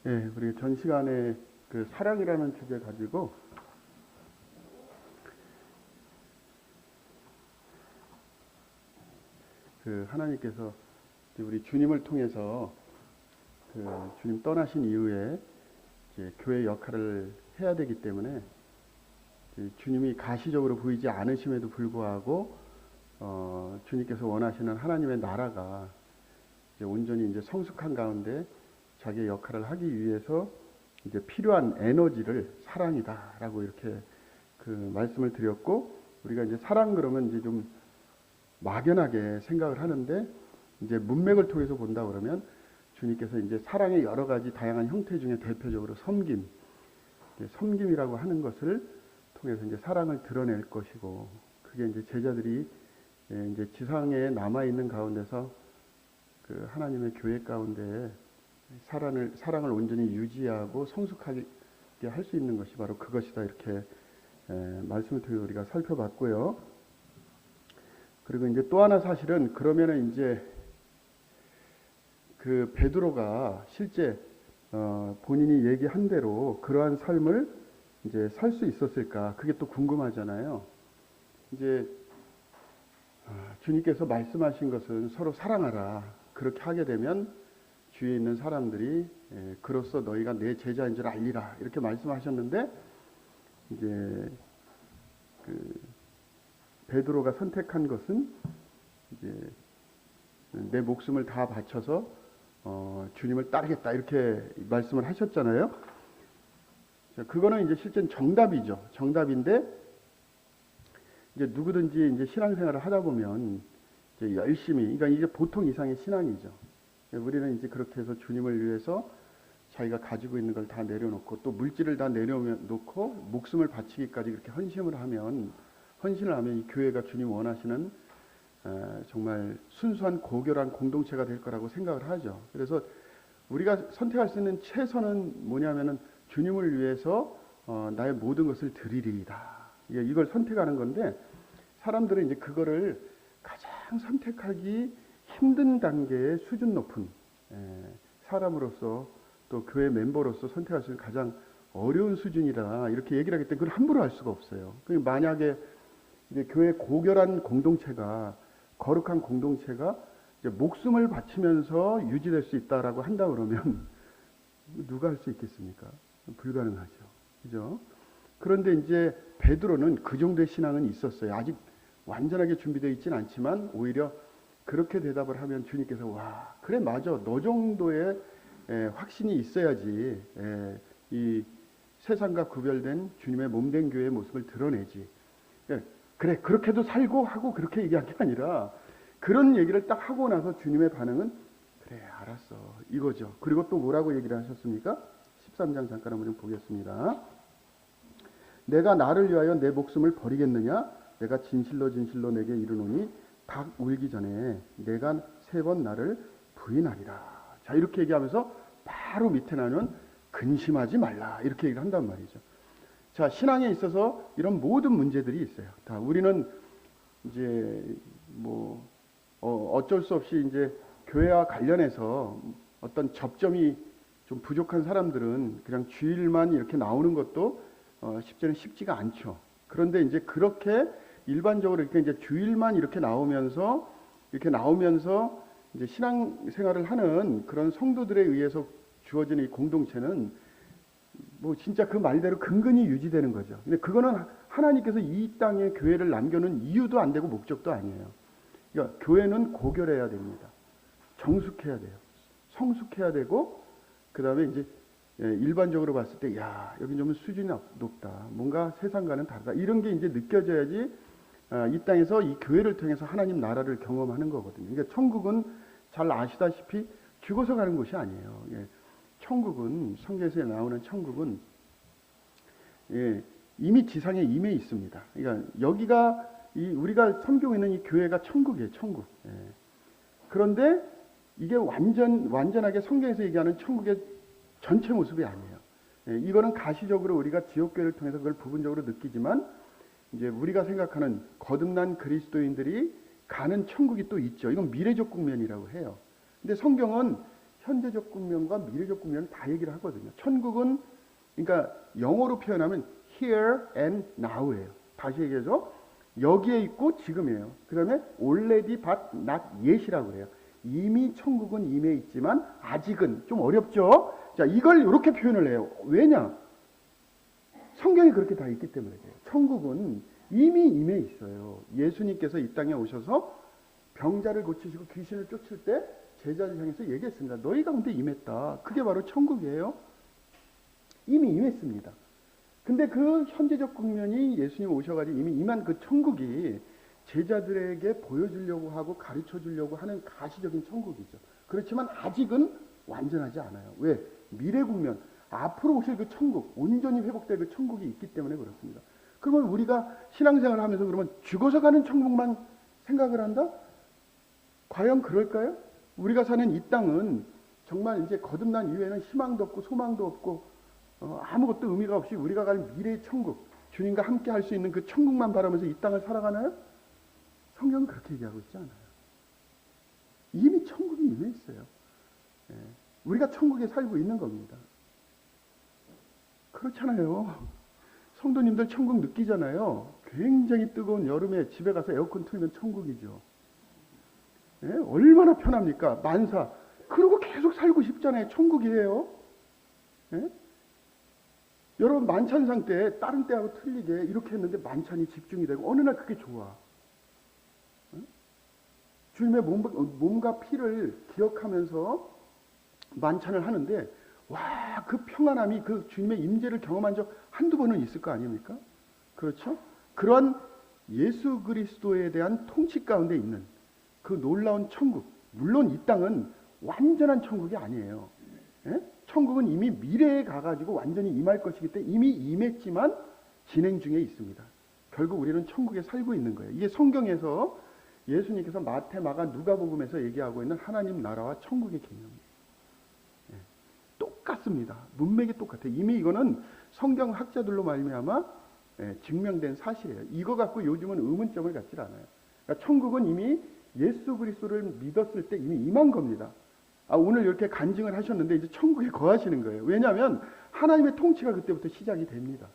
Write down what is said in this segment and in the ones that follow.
예, 우리 전 시간에 그 사랑이라는 주제 가지고 그 하나님께서 우리 주님을 통해서 그 주님 떠나신 이후에 이제 교회 역할을 해야 되기 때문에 주님이 가시적으로 보이지 않으심에도 불구하고 주님께서 원하시는 하나님의 나라가 이제 온전히 이제 성숙한 가운데 자기의 역할을 하기 위해서 이제 필요한 에너지를 사랑이다라고 이렇게 그 말씀을 드렸고, 우리가 이제 사랑 그러면 이제 좀 막연하게 생각을 하는데, 이제 문맥을 통해서 본다 그러면 주님께서 이제 사랑의 여러 가지 다양한 형태 중에 대표적으로 섬김이라고 하는 것을 통해서 이제 사랑을 드러낼 것이고, 그게 이제 제자들이 이제 지상에 남아 있는 가운데서 그 하나님의 교회 가운데 사랑을 온전히 유지하고 성숙하게 할 수 있는 것이 바로 그것이다, 이렇게 말씀을 통해 우리가 살펴봤고요. 그리고 이제 또 하나 사실은, 그러면은 이제 그 베드로가 실제 본인이 얘기한 대로 그러한 삶을 이제 살 수 있었을까, 그게 또 궁금하잖아요. 이제 주님께서 말씀하신 것은 서로 사랑하라, 그렇게 하게 되면 주위에 있는 사람들이 그로써 너희가 내 제자인 줄 알리라, 이렇게 말씀하셨는데, 이제 그 베드로가 선택한 것은 이제 내 목숨을 다 바쳐서 주님을 따르겠다, 이렇게 말씀을 하셨잖아요. 자, 그거는 이제 실제 정답이죠. 정답인데, 이제 누구든지 이제 신앙생활을 하다 보면 이제 열심히, 그러니까 이제 보통 이상의 신앙이죠. 우리는 이제 그렇게 해서 주님을 위해서 자기가 가지고 있는 걸 다 내려놓고, 또 물질을 다 내려놓고 목숨을 바치기까지 그렇게 헌신을 하면 이 교회가 주님 원하시는 정말 순수한 고결한 공동체가 될 거라고 생각을 하죠. 그래서 우리가 선택할 수 있는 최선은 뭐냐면은 주님을 위해서 나의 모든 것을 드리리이다, 이걸 선택하는 건데, 사람들은 이제 그거를 가장 선택하기 힘든 단계의 수준 높은 사람으로서, 또 교회 멤버로서 선택할 수 있는 가장 어려운 수준이다, 이렇게 얘기를 하기 때문에 그걸 함부로 할 수가 없어요. 만약에 이제 교회 고결한 공동체가, 거룩한 공동체가 이제 목숨을 바치면서 유지될 수 있다라고 한다 그러면 누가 할 수 있겠습니까? 불가능하죠. 그죠? 그런데 이제 베드로는 그 정도의 신앙은 있었어요. 아직 완전하게 준비되어 있지는 않지만 오히려 그렇게 대답을 하면 주님께서 와, 그래 맞아, 너 정도의 확신이 있어야지 이 세상과 구별된 주님의 몸된 교회의 모습을 드러내지. 그래, 그렇게도 살고 하고, 그렇게 얘기한 게 아니라, 그런 얘기를 딱 하고 나서 주님의 반응은 그래 알았어, 이거죠. 그리고 또 뭐라고 얘기를 하셨습니까? 13장 잠깐 한번 좀 보겠습니다. 내가 나를 위하여 내 목숨을 버리겠느냐? 내가 진실로 내게 이르노니 닭 울기 전에 내가 3번 나를 부인하리라. 자, 이렇게 얘기하면서 바로 밑에 나는 근심하지 말라, 이렇게 얘기를 한단 말이죠. 자, 신앙에 있어서 이런 모든 문제들이 있어요. 다 우리는 이제 뭐 어쩔 수 없이 이제 교회와 관련해서 어떤 접점이 좀 부족한 사람들은 그냥 주일만 이렇게 나오는 것도 실제는 쉽지가 않죠. 그런데 이제 그렇게 일반적으로 이렇게 이제 주일만 이렇게 나오면서 이제 신앙생활을 하는 그런 성도들에 의해서 주어지는 이 공동체는 뭐 진짜 그 말대로 근근히 유지되는 거죠. 근데 그거는 하나님께서 이 땅에 교회를 남겨놓은 이유도 안 되고 목적도 아니에요. 그러니까 교회는 고결해야 됩니다. 정숙해야 돼요. 성숙해야 되고, 그 다음에 이제 일반적으로 봤을 때, 야, 여기 좀 수준이 높다, 뭔가 세상과는 다르다, 이런 게 이제 느껴져야지 이 땅에서 이 교회를 통해서 하나님 나라를 경험하는 거거든요. 그러니까 천국은 잘 아시다시피 죽어서 가는 곳이 아니에요. 천국은, 성경에서 나오는 천국은 이미 지상에 임해 있습니다. 그러니까 여기가 우리가 섬기고 있는 이 교회가 천국이에요, 천국. 그런데 이게 완전하게 성경에서 얘기하는 천국의 전체 모습이 아니에요. 이거는 가시적으로 우리가 지옥교회를 통해서 그걸 부분적으로 느끼지만, 이제 우리가 생각하는 거듭난 그리스도인들이 가는 천국이 또 있죠. 이건 미래적 국면이라고 해요. 근데 성경은 현재적 국면과 미래적 국면은 다 얘기를 하거든요. 천국은 그러니까 영어로 표현하면 here and now예요. 다시 얘기해서 여기에 있고 지금이에요. 그 다음에 already but not yet이라고 해요. 이미 천국은 임해 있지만 아직은 좀 어렵죠. 자, 이걸 이렇게 표현을 해요. 왜냐? 성경이 그렇게 다 있기 때문에 그래요. 천국은 이미 임해 있어요. 예수님께서 이 땅에 오셔서 병자를 고치시고 귀신을 쫓을 때 제자들 향해서 얘기했습니다. 너희 가운데 임했다. 그게 바로 천국이에요. 이미 임했습니다. 근데 그 현재적 국면이 예수님 오셔가지고 이미 임한 그 천국이 제자들에게 보여주려고 하고 가르쳐주려고 하는 가시적인 천국이죠. 그렇지만 아직은 완전하지 않아요. 왜? 미래 국면, 앞으로 오실 그 천국, 온전히 회복될 그 천국이 있기 때문에 그렇습니다. 그러면 우리가 신앙생활을 하면서 그러면 죽어서 가는 천국만 생각을 한다? 과연 그럴까요? 우리가 사는 이 땅은 정말 이제 거듭난 이후에는 희망도 없고 소망도 없고 아무것도 의미가 없이 우리가 갈 미래의 천국, 주님과 함께 할 수 있는 그 천국만 바라면서 이 땅을 살아가나요? 성경은 그렇게 얘기하고 있지 않아요. 이미 천국이 임해 있어요. 예. 우리가 천국에 살고 있는 겁니다. 그렇잖아요. 성도님들 천국 느끼잖아요. 굉장히 뜨거운 여름에 집에 가서 에어컨 틀면 천국이죠. 예? 얼마나 편합니까? 만사. 그러고 계속 살고 싶잖아요. 천국이에요. 예? 여러분 만찬상 때 다른 때하고 틀리게 이렇게 했는데 만찬이 집중이 되고 어느 날 그게 좋아. 주님의 몸과 피를 기억하면서 만찬을 하는데 와 그 평안함이 그 주님의 임재를 경험한 적 한두 번은 있을 거 아닙니까? 그렇죠? 그런 예수 그리스도에 대한 통치 가운데 있는 그 놀라운 천국. 물론 이 땅은 완전한 천국이 아니에요. 예? 천국은 이미 미래에 가가지고 완전히 임할 것이기 때문에 이미 임했지만 진행 중에 있습니다. 결국 우리는 천국에 살고 있는 거예요. 이게 성경에서 예수님께서 마태, 마가, 누가복음에서 얘기하고 있는 하나님 나라와 천국의 개념이에요. 예. 똑같습니다. 문맥이 똑같아요. 이미 이거는 성경 학자들로 말미암아 증명된 사실이에요. 이거 갖고 요즘은 의문점을 갖질 않아요. 그러니까 천국은 이미 예수 그리스도를 믿었을 때 이미 임한 겁니다. 오늘 이렇게 간증을 하셨는데 이제 천국에 거하시는 거예요. 왜냐하면 하나님의 통치가 그때부터 시작이 됩니다.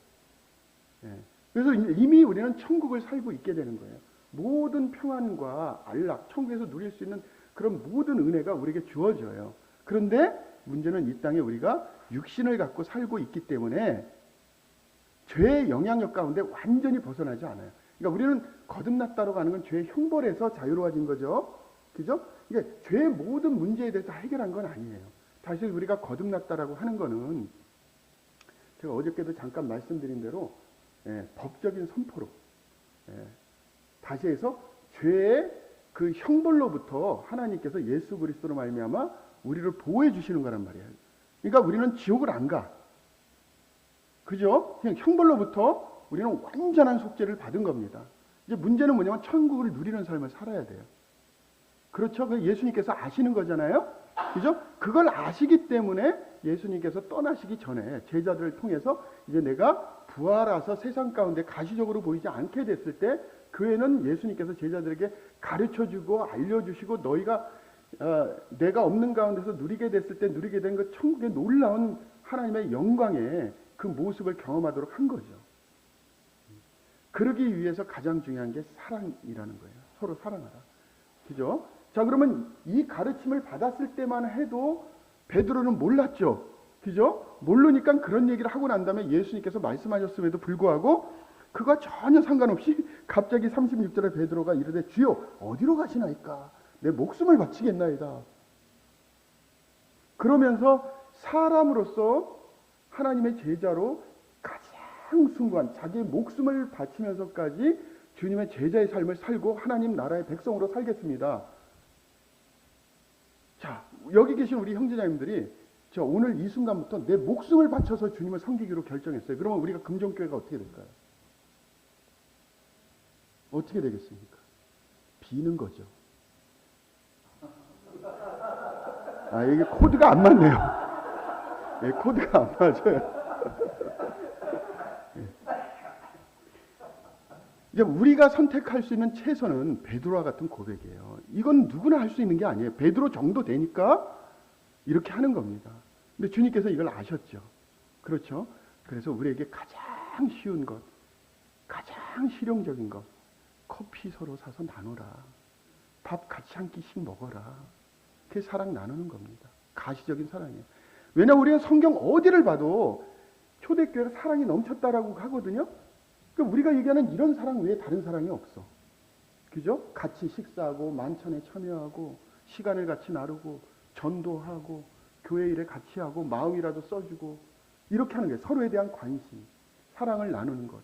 예. 그래서 이미 우리는 천국을 살고 있게 되는 거예요. 모든 평안과 안락, 천국에서 누릴 수 있는 그런 모든 은혜가 우리에게 주어져요. 그런데 문제는 이 땅에 우리가 육신을 갖고 살고 있기 때문에 죄의 영향력 가운데 완전히 벗어나지 않아요. 그러니까 우리는 거듭났다고 하는 건 죄의 형벌에서 자유로워진 거죠. 그죠? 이게 죄의 모든 문제에 대해서 해결한 건 아니에요. 다시 우리가 거듭났다라고 하는 거는 제가 어저께도 잠깐 말씀드린 대로 법적인 선포로 다시 해서 죄의 그 형벌로부터 하나님께서 예수 그리스도로 말미암아 우리를 보호해 주시는 거란 말이에요. 그러니까 우리는 지옥을 안 가. 그죠? 그냥 형벌로부터 우리는 완전한 속죄를 받은 겁니다. 이제 문제는 뭐냐면 천국을 누리는 삶을 살아야 돼요. 그렇죠? 예수님께서 아시는 거잖아요. 그죠? 그걸 아시기 때문에 예수님께서 떠나시기 전에 제자들을 통해서 이제 내가 부활하서 세상 가운데 가시적으로 보이지 않게 됐을 때 교회는 예수님께서 제자들에게 가르쳐주고 알려주시고 너희가 내가 없는 가운데서 누리게 됐을 때 누리게 된 그 천국의 놀라운 하나님의 영광의 그 모습을 경험하도록 한 거죠. 그러기 위해서 가장 중요한 게 사랑이라는 거예요. 서로 사랑하라. 그죠? 자, 그러면 이 가르침을 받았을 때만 해도 베드로는 몰랐죠. 그죠? 모르니까 그런 얘기를 하고 난 다음에 예수님께서 말씀하셨음에도 불구하고 그가 전혀 상관없이 갑자기 36절에 베드로가 이르되 주여 어디로 가시나이까? 내 목숨을 바치겠나이다. 그러면서 사람으로서 하나님의 제자로 가장 숭고한 자기의 목숨을 바치면서까지 주님의 제자의 삶을 살고 하나님 나라의 백성으로 살겠습니다. 자, 여기 계신 우리 형제자님들이 저 오늘 이 순간부터 내 목숨을 바쳐서 주님을 섬기기로 결정했어요. 그러면 우리가 금종교회가 어떻게 될까요? 어떻게 되겠습니까? 비는 거죠. 이게 코드가 안 맞네요. 네, 코드가 안 맞아요. 이제 우리가 선택할 수 있는 최선은 베드로와 같은 고백이에요. 이건 누구나 할 수 있는 게 아니에요. 베드로 정도 되니까 이렇게 하는 겁니다. 근데 주님께서 이걸 아셨죠. 그렇죠? 그래서 우리에게 가장 쉬운 것, 가장 실용적인 것, 커피 서로 사서 나누라. 밥 같이 한 끼씩 먹어라. 그게 사랑 나누는 겁니다. 가시적인 사랑이에요. 왜냐하면 우리는 성경 어디를 봐도 초대교회가 사랑이 넘쳤다라고 하거든요. 그러니까 우리가 얘기하는 이런 사랑 외에 다른 사랑이 없어. 그죠? 같이 식사하고 만찬에 참여하고 시간을 같이 나누고 전도하고 교회 일에 같이 하고 마음이라도 써주고 이렇게 하는 게 서로에 대한 관심, 사랑을 나누는 것.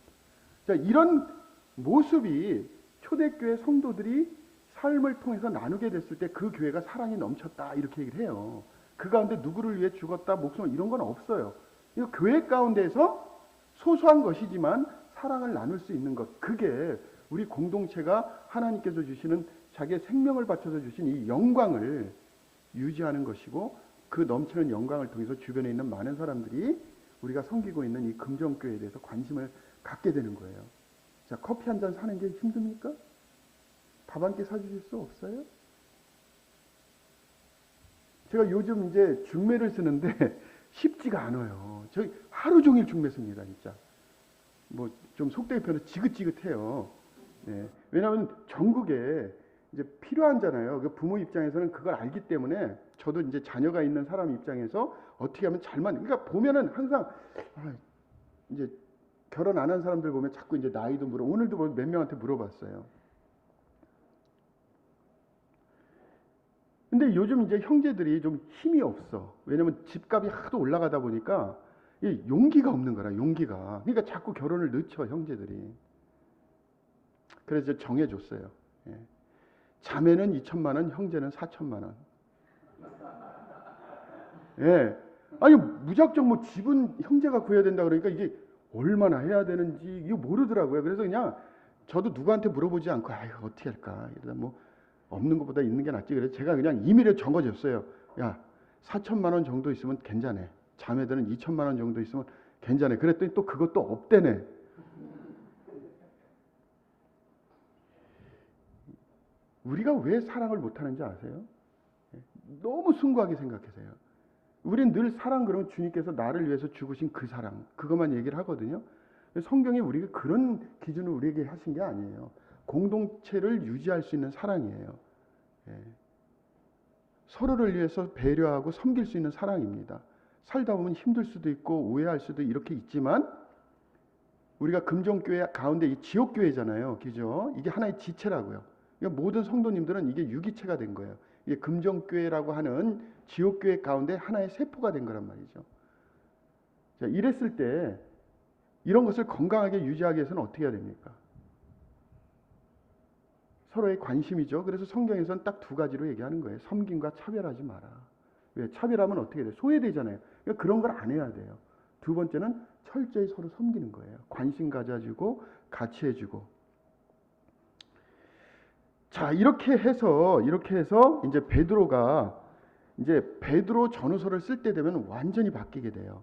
자, 이런 모습이 초대교회 성도들이 삶을 통해서 나누게 됐을 때 그 교회가 사랑이 넘쳤다 이렇게 얘기를 해요. 그 가운데 누구를 위해 죽었다 목숨을 이런 건 없어요. 이거 교회 가운데서 소소한 것이지만 사랑을 나눌 수 있는 것, 그게 우리 공동체가 하나님께서 주시는 자기의 생명을 바쳐서 주신 이 영광을 유지하는 것이고, 그 넘치는 영광을 통해서 주변에 있는 많은 사람들이 우리가 섬기고 있는 이 금정교회에 대해서 관심을 갖게 되는 거예요. 자, 커피 한 잔 사는 게 힘듭니까? 밥 한 끼 사주실 수 없어요? 제가 요즘 이제 중매를 쓰는데 쉽지가 않아요. 저희 하루 종일 중매 씁니다, 진짜. 뭐 좀 속되게 표현해서 지긋지긋해요. 네. 왜냐하면 전국에 이제 필요하잖아요. 그 부모 입장에서는 그걸 알기 때문에 저도 이제 자녀가 있는 사람 입장에서 어떻게 하면 그러니까 보면은 항상 이제 결혼 안 한 사람들 보면 자꾸 이제 나이도 오늘도 몇 명한테 물어봤어요. 근데 요즘 이제 형제들이 좀 힘이 없어. 왜냐면 집값이 하도 올라가다 보니까 용기가 없는 거라, 용기가. 그러니까 자꾸 결혼을 늦춰, 형제들이. 그래서 정해줬어요. 예. 자매는 2천만 원, 형제는 4천만 원. 예. 아니, 무작정 뭐 집은 형제가 구해야 된다 그러니까 이게 얼마나 해야 되는지 이거 모르더라고요. 그래서 그냥 저도 누구한테 물어보지 않고, 아유, 어떻게 할까. 이러다 뭐 없는 것보다 있는 게 낫지. 그래서 제가 그냥 임의로 적어줬어요. 야, 4천만 원 정도 있으면 괜찮아. 자매들은 2천만 원 정도 있으면 괜찮아. 그랬더니 또 그것도 없대네. 우리가 왜 사랑을 못하는지 아세요? 너무 숭고하게 생각하세요. 우린 늘 사랑 그러면 주님께서 나를 위해서 죽으신 그 사랑, 그것만 얘기를 하거든요. 성경이 우리가 그런 기준을 우리에게 하신 게 아니에요. 공동체를 유지할 수 있는 사랑이에요. 서로를 위해서 배려하고 섬길 수 있는 사랑입니다. 살다 보면 힘들 수도 있고 오해할 수도 이렇게 있지만, 우리가 금정교회 가운데 이 지옥교회잖아요. 그죠? 이게 하나의 지체라고요. 그러니까 모든 성도님들은 이게 유기체가 된 거예요. 이게 금정교회라고 하는 지옥교회 가운데 하나의 세포가 된 거란 말이죠. 자, 이랬을 때 이런 것을 건강하게 유지하기 위해서는 어떻게 해야 됩니까? 서로의 관심이죠. 그래서 성경에서는 딱 두 가지로 얘기하는 거예요. 섬김과 차별하지 마라. 왜? 차별하면 어떻게 돼요? 소외되잖아요. 그러니까 그런 걸 안 해야 돼요. 두 번째는 철저히 서로 섬기는 거예요. 관심 가져주고 같이 해주고. 자, 이렇게 해서 이제 베드로 전후서를 쓸 때 되면 완전히 바뀌게 돼요.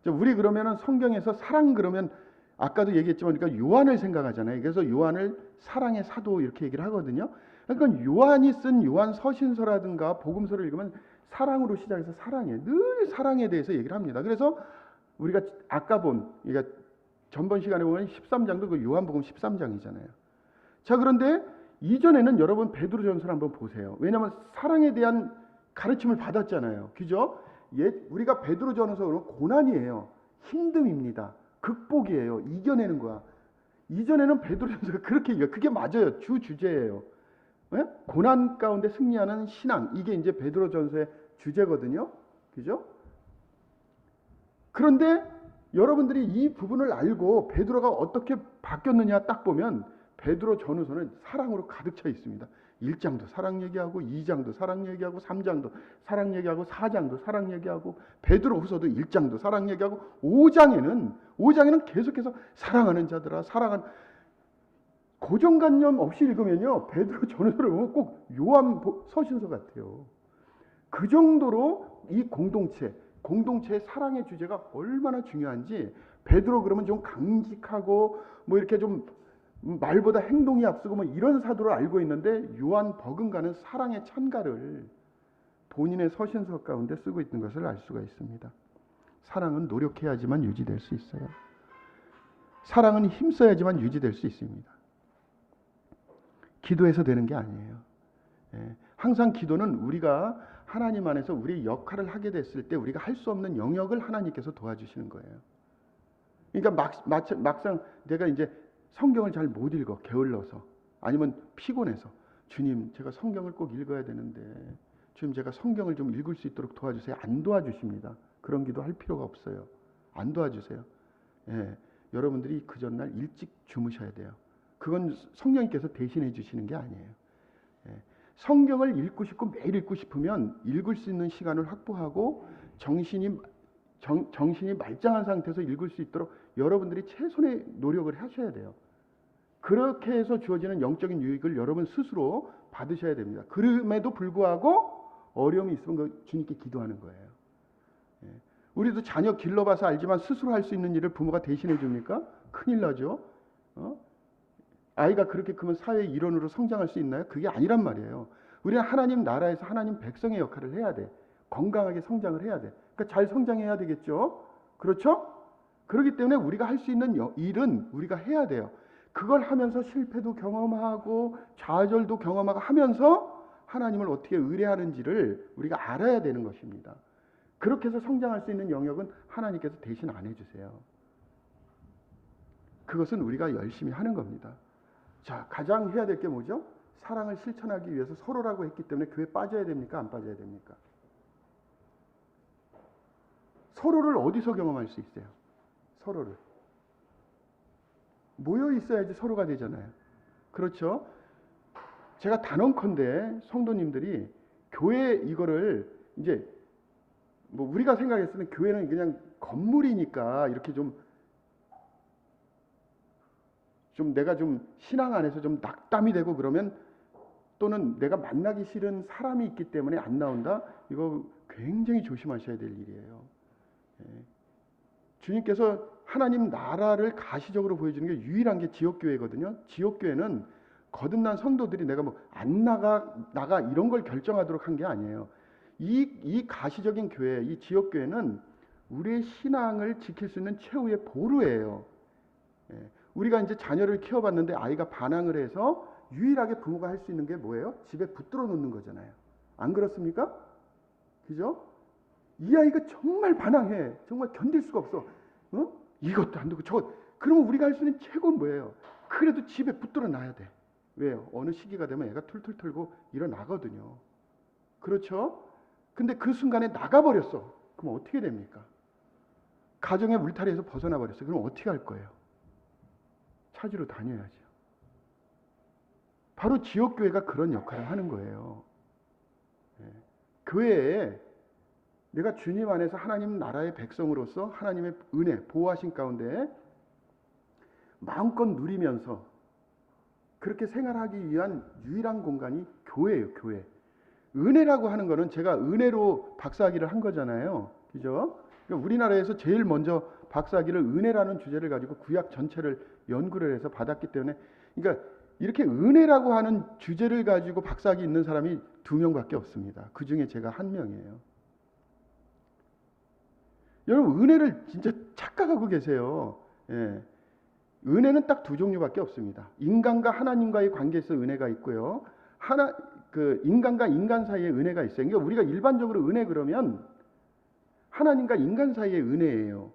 우리 그러면은 성경에서 사랑 그러면 아까도 얘기했지만 그러니까 요한을 생각하잖아요. 그래서 요한을 사랑의 사도 이렇게 얘기를 하거든요. 그러니까 요한이 쓴 요한 서신서라든가 복음서를 읽으면 사랑으로 시작해서 늘 사랑에 대해서 얘기를 합니다. 그래서 우리가 아까 그러니까 전번 시간에 보면 13장도 그 요한복음 13장이잖아요. 자, 그런데 이전에는 여러분 베드로전서를 한번 보세요. 왜냐하면 사랑에 대한 가르침을 받았잖아요. 그죠? 우리가 베드로전서는 고난이에요. 힘듦입니다. 극복이에요. 이겨내는 거야. 이전에는 베드로전서가 그렇게 그게 맞아요. 주제예요. 네? 고난 가운데 승리하는 신앙, 이게 이제 베드로전서의 주제거든요. 그죠? 그런데 여러분들이 이 부분을 알고 베드로가 어떻게 바뀌었느냐 딱 보면 베드로 전후서는 사랑으로 가득 차 있습니다. 1장도 사랑 얘기하고 2장도 사랑 얘기하고 3장도 사랑 얘기하고 4장도 사랑 얘기하고 베드로 후서도 1장도 사랑 얘기하고 5장에는 계속해서 사랑하는 자들아 고정관념 없이 읽으면요 베드로 전후서를 보면 꼭 요한 서신서 같아요. 그 정도로 이 공동체의 사랑의 주제가 얼마나 중요한지 베드로 그러면 좀 강직하고 뭐 이렇게 좀 말보다 행동이 앞서고 뭐 이런 사도를 알고 있는데 요한 버금가는 사랑의 찬가를 본인의 서신서 가운데 쓰고 있는 것을 알 수가 있습니다. 사랑은 노력해야지만 유지될 수 있어요. 사랑은 힘써야지만 유지될 수 있습니다. 기도해서 되는 게 아니에요. 항상 기도는 우리가 하나님 안에서 우리 역할을 하게 됐을 때 우리가 할 수 없는 영역을 하나님께서 도와주시는 거예요. 그러니까 막상 내가 이제 성경을 잘 못 읽어, 게을러서, 아니면 피곤해서, 주님 제가 성경을 꼭 읽어야 되는데 주님 제가 성경을 좀 읽을 수 있도록 도와주세요. 안 도와주십니다. 그런 기도 할 필요가 없어요. 안 도와주세요. 여러분들이 그 전날 일찍 주무셔야 돼요. 그건 성령님께서 대신해 주시는 게 아니에요. 성경을 읽고 싶고 매일 읽고 싶으면 읽을 수 있는 시간을 확보하고 정신이 말짱한 상태에서 읽을 수 있도록 여러분들이 최선의 노력을 하셔야 돼요. 그렇게 해서 주어지는 영적인 유익을 여러분 스스로 받으셔야 됩니다. 그럼에도 불구하고 어려움이 있으면 주님께 기도하는 거예요. 우리도 자녀 길러봐서 알지만 스스로 할 수 있는 일을 부모가 대신해 줍니까? 큰일 나죠. 아이가 그렇게 크면 사회의 일원으로 성장할 수 있나요? 그게 아니란 말이에요. 우리는 하나님 나라에서 하나님 백성의 역할을 해야 돼. 건강하게 성장을 해야 돼. 그러니까 잘 성장해야 되겠죠. 그렇죠? 그렇기 때문에 우리가 할 수 있는 일은 우리가 해야 돼요. 그걸 하면서 실패도 경험하고 좌절도 경험하고 하면서 하나님을 어떻게 의뢰하는지를 우리가 알아야 되는 것입니다. 그렇게 해서 성장할 수 있는 영역은 하나님께서 대신 안 해주세요. 그것은 우리가 열심히 하는 겁니다. 자, 가장 해야 될 게 뭐죠? 사랑을 실천하기 위해서 서로라고 했기 때문에 교회 빠져야 됩니까? 안 빠져야 됩니까? 서로를 어디서 경험할 수 있어요? 서로를. 모여 있어야지 서로가 되잖아요. 그렇죠? 제가 단언컨대 성도님들이 교회 이거를 이제 뭐 우리가 생각했을 때 교회는 그냥 건물이니까 이렇게 좀 내가 좀 신앙 안에서 좀 낙담이 되고 그러면 또는 내가 만나기 싫은 사람이 있기 때문에 안 나온다? 이거 굉장히 조심하셔야 될 일이에요. 주님께서 하나님 나라를 가시적으로 보여주는 게 유일한 게 지역교회거든요. 지역교회는 거듭난 성도들이 내가 뭐 안 나가 이런 걸 결정하도록 한 게 아니에요. 이 가시적인 교회, 이 지역교회는 우리의 신앙을 지킬 수 있는 최후의 보루예요. 우리가 이제 자녀를 키워봤는데 아이가 반항을 해서 유일하게 부모가 할 수 있는 게 뭐예요? 집에 붙들어 놓는 거잖아요. 안 그렇습니까? 그죠? 이 아이가 정말 반항해. 정말 견딜 수가 없어. 이것도 안 되고 저것. 그러면 우리가 할 수 있는 최고는 뭐예요? 그래도 집에 붙들어 놔야 돼. 왜요? 어느 시기가 되면 애가 툴툴 털고 일어나거든요. 그렇죠? 근데 그 순간에 나가버렸어. 그럼 어떻게 됩니까? 가정의 울타리에서 벗어나 버렸어요. 그럼 어떻게 할 거예요? 찾으러 다녀야죠. 바로 지역교회가 그런 역할을 하는 거예요. 교회에 내가 주님 안에서 하나님 나라의 백성으로서 하나님의 은혜, 보호하신 가운데 마음껏 누리면서 그렇게 생활하기 위한 유일한 공간이 교회예요. 교회. 은혜라고 하는 거는 제가 은혜로 박사학위를 한 거잖아요. 그죠? 그러니까 우리나라에서 제일 먼저 박사학위를 은혜라는 주제를 가지고 구약 전체를 연구를 해서 받았기 때문에 그러니까 이렇게 은혜라고 하는 주제를 가지고 박사학위 있는 사람이 2명밖에 없습니다. 그 중에 제가 1명이에요. 여러분 은혜를 진짜 착각하고 계세요. 은혜는 딱 2종류밖에 없습니다. 인간과 하나님과의 관계에서 은혜가 있고요. 인간과 인간 사이에 은혜가 있어요. 그러니까 우리가 일반적으로 은혜 그러면 하나님과 인간 사이의 은혜예요.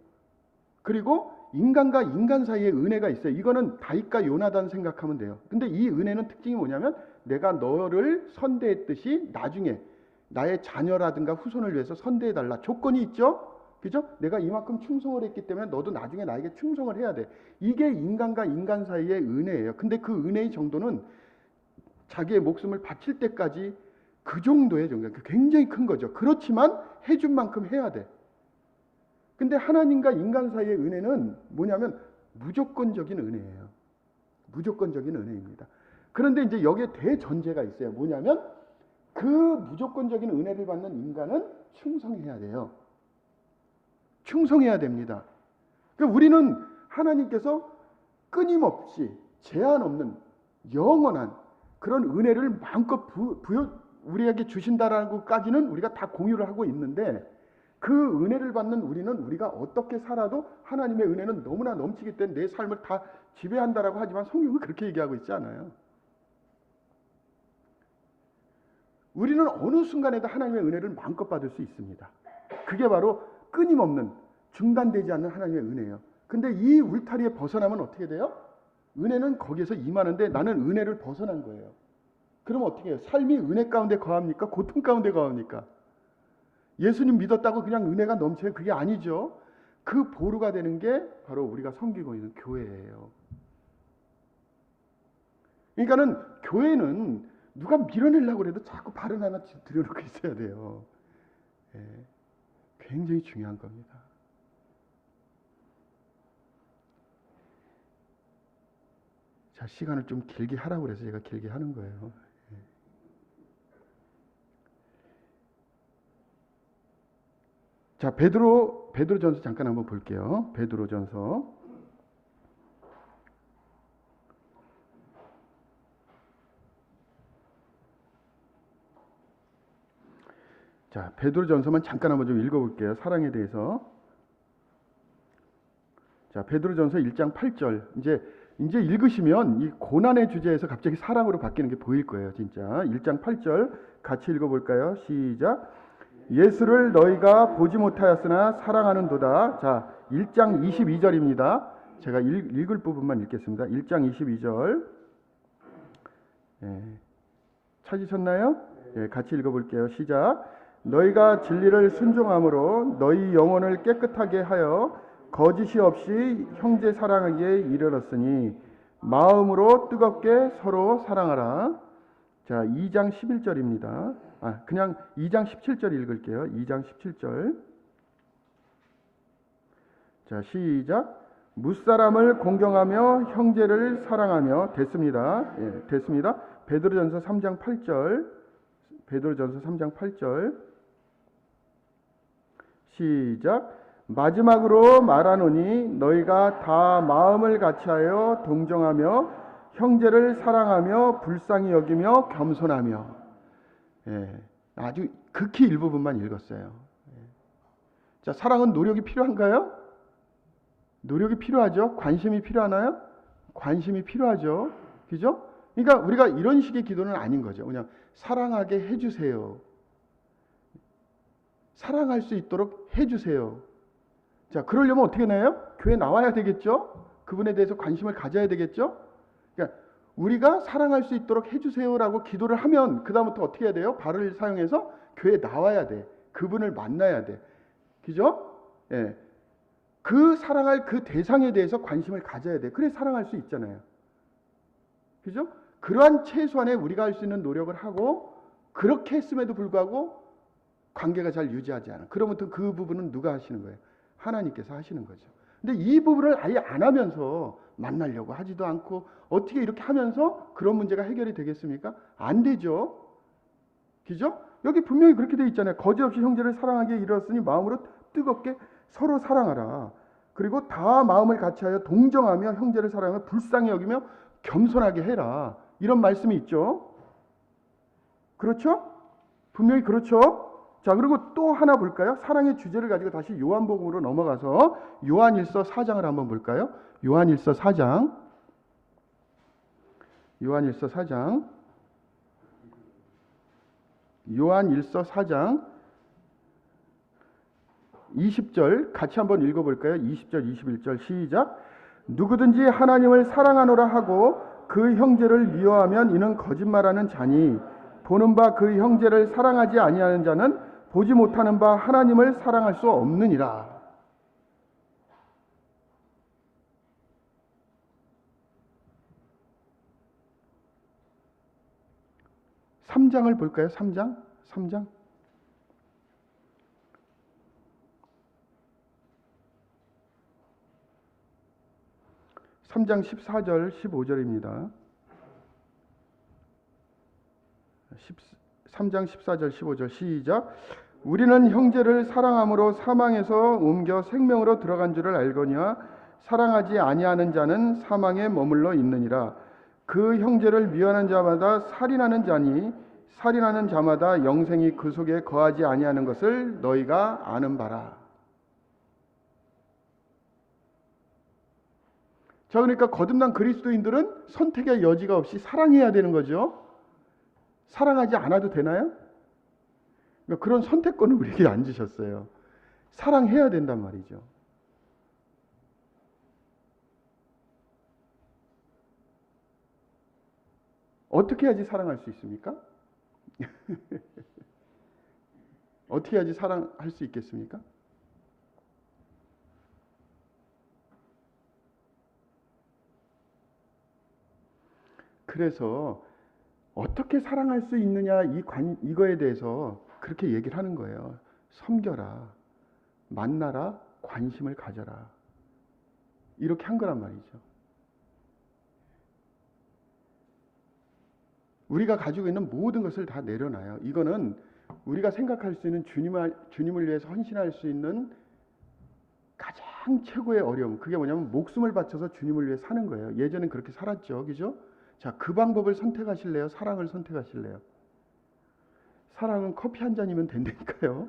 그리고 인간과 인간 사이의 은혜가 있어요. 이거는 다윗과 요나단 생각하면 돼요. 근데 이 은혜는 특징이 뭐냐면 내가 너를 선대했듯이 나중에 나의 자녀라든가 후손을 위해서 선대해달라. 조건이 있죠? 그죠? 내가 이만큼 충성을 했기 때문에 너도 나중에 나에게 충성을 해야 돼. 이게 인간과 인간 사이의 은혜예요. 근데 그 은혜의 정도는 자기의 목숨을 바칠 때까지 그 정도의 정도, 굉장히 큰 거죠. 그렇지만 해준 만큼 해야 돼. 근데 하나님과 인간 사이의 은혜는 뭐냐면 무조건적인 은혜예요. 무조건적인 은혜입니다. 그런데 이제 여기에 대전제가 있어요. 뭐냐면 그 무조건적인 은혜를 받는 인간은 충성해야 돼요. 충성해야 됩니다. 그러니까 우리는 하나님께서 끊임없이 제한 없는 영원한 그런 은혜를 마음껏 우리에게 주신다라고까지는 우리가 다 공유를 하고 있는데 그 은혜를 받는 우리가 어떻게 살아도 하나님의 은혜는 너무나 넘치기 때문에 내 삶을 다 지배한다라고 하지만 성경은 그렇게 얘기하고 있지 않아요. 우리는 어느 순간에도 하나님의 은혜를 마음껏 받을 수 있습니다. 그게 바로 끊임없는 중단되지 않는 하나님의 은혜예요. 근데 이 울타리에 벗어나면 어떻게 돼요? 은혜는 거기에서 임하는데 나는 은혜를 벗어난 거예요. 그럼 어떻게 해요? 삶이 은혜 가운데 거합니까? 고통 가운데 거합니까? 예수님 믿었다고 그냥 은혜가 넘쳐요? 그게 아니죠. 그 보루가 되는 게 바로 우리가 섬기고 있는 교회예요. 그러니까는 교회는 누가 밀어내려고 해도 자꾸 발은 하나 들여놓고 있어야 돼요. 예, 굉장히 중요한 겁니다. 자, 시간을 좀 길게 하라고 그래서 제가 길게 하는 거예요. 예. 자, 베드로전서 잠깐 한번 볼게요. 베드로전서. 자, 베드로전서만 잠깐 한번 좀 읽어볼게요. 사랑에 대해서. 자, 베드로전서 1장 8절. 이제 읽으시면 이 고난의 주제에서 갑자기 사랑으로 바뀌는 게 보일 거예요, 진짜. 1장 8절 같이 읽어볼까요? 시작. 예수를 너희가 보지 못하였으나 사랑하는도다. 자, 1장 22절입니다. 제가 읽을 부분만 읽겠습니다. 1장 22절. 예. 찾으셨나요? 예, 같이 읽어볼게요. 시작. 너희가 진리를 순종함으로 너희 영혼을 깨끗하게 하여 거짓이 없이 형제 사랑하기에 이르렀으니 마음으로 뜨겁게 서로 사랑하라. 자, 2장 11절입니다. 그냥 2장 17절 읽을게요. 2장 17절. 자, 시작. 무사람을 공경하며 형제를 사랑하며. 됐습니다. 예, 됐습니다. 베드로전서 3장 8절. 베드로전서 3장 8절. 시작. 마지막으로 말하노니 너희가 다 마음을 같이하여 동정하며 형제를 사랑하며 불쌍히 여기며 겸손하며. 예, 아주 극히 일부분만 읽었어요. 예. 자, 사랑은 노력이 필요한가요? 노력이 필요하죠. 관심이 필요하나요? 관심이 필요하죠. 그죠? 그러니까 우리가 이런 식의 기도는 아닌 거죠. 그냥 사랑하게 해주세요. 사랑할 수 있도록 해주세요. 자, 그러려면 어떻게 나요? 교회 나와야 되겠죠? 그분에 대해서 관심을 가져야 되겠죠? 그러니까 우리가 사랑할 수 있도록 해주세요라고 기도를 하면 그 다음부터 어떻게 해야 돼요? 발을 사용해서 교회에 나와야 돼. 그분을 만나야 돼. 그죠? 예. 그 사랑할 그 대상에 대해서 관심을 가져야 돼. 그래 사랑할 수 있잖아요. 그죠? 그러한 최소한의 우리가 할 수 있는 노력을 하고 그렇게 했음에도 불구하고 관계가 잘 유지하지 않아. 그러면 그 부분은 누가 하시는 거예요? 하나님께서 하시는 거죠. 근데 이 부분을 아예 안 하면서 만나려고 하지도 않고 어떻게 이렇게 하면서 그런 문제가 해결이 되겠습니까? 안 되죠. 그죠? 여기 분명히 그렇게 돼 있잖아요. 거짓없이 형제를 사랑하기에 이르렀으니 마음으로 뜨겁게 서로 사랑하라. 그리고 다 마음을 같이하여 동정하며 형제를 사랑하며 불쌍히 여기며 겸손하게 해라. 이런 말씀이 있죠. 그렇죠? 분명히 그렇죠. 자, 그리고 또 하나 볼까요? 사랑의 주제를 가지고 다시 요한복음으로 넘어가서 요한일서 4장을 한번 볼까요? 요한일서 4장. 요한일서 4장. 요한일서 4장 20절 같이 한번 읽어볼까요? 20절 21절 시작. 누구든지 하나님을 사랑하노라 하고 그 형제를 미워하면 이는 거짓말하는 자니 보는 바 그 형제를 사랑하지 아니하는 자는 보지 못하는 바 하나님을 사랑할 수 없느니라. 3장을 볼까요? 3장? 3장? (3장) 14절 15절입니다. 3장 14절 15절 시작. 우리는 형제를 사랑함으로 사망에서 옮겨 생명으로 들어간 줄을 알거니와 사랑하지 아니하는 자는 사망에 머물러 있느니라. 그 형제를 미워하는 자마다 살인하는 자니 살인하는 자마다 영생이 그 속에 거하지 아니하는 것을 너희가 아는 바라. 자, 그러니까 거듭난 그리스도인들은 선택의 여지가 없이 사랑해야 되는 거죠. 사랑하지 않아도 되나요? 그러니까 그런 선택권을 우리에게 안 주셨어요. 사랑해야 된단 말이죠. 어떻게 해야지 사랑할 수 있습니까? 어떻게 해야지 사랑할 수 있겠습니까? 그래서 어떻게 사랑할 수 있느냐 이거에 대해서 그렇게 얘기를 하는 거예요. 섬겨라, 만나라, 관심을 가져라. 이렇게 한 거란 말이죠. 우리가 가지고 있는 모든 것을 다 내려놔요. 이거는 우리가 생각할 수 있는 주님을 위해서 헌신할 수 있는 가장 최고의 어려움. 그게 뭐냐면 목숨을 바쳐서 주님을 위해 사는 거예요. 예전엔 그렇게 살았죠. 그죠? 자, 그 방법을 선택하실래요? 사랑을 선택하실래요? 사랑은 커피 한 잔이면 된다니까요.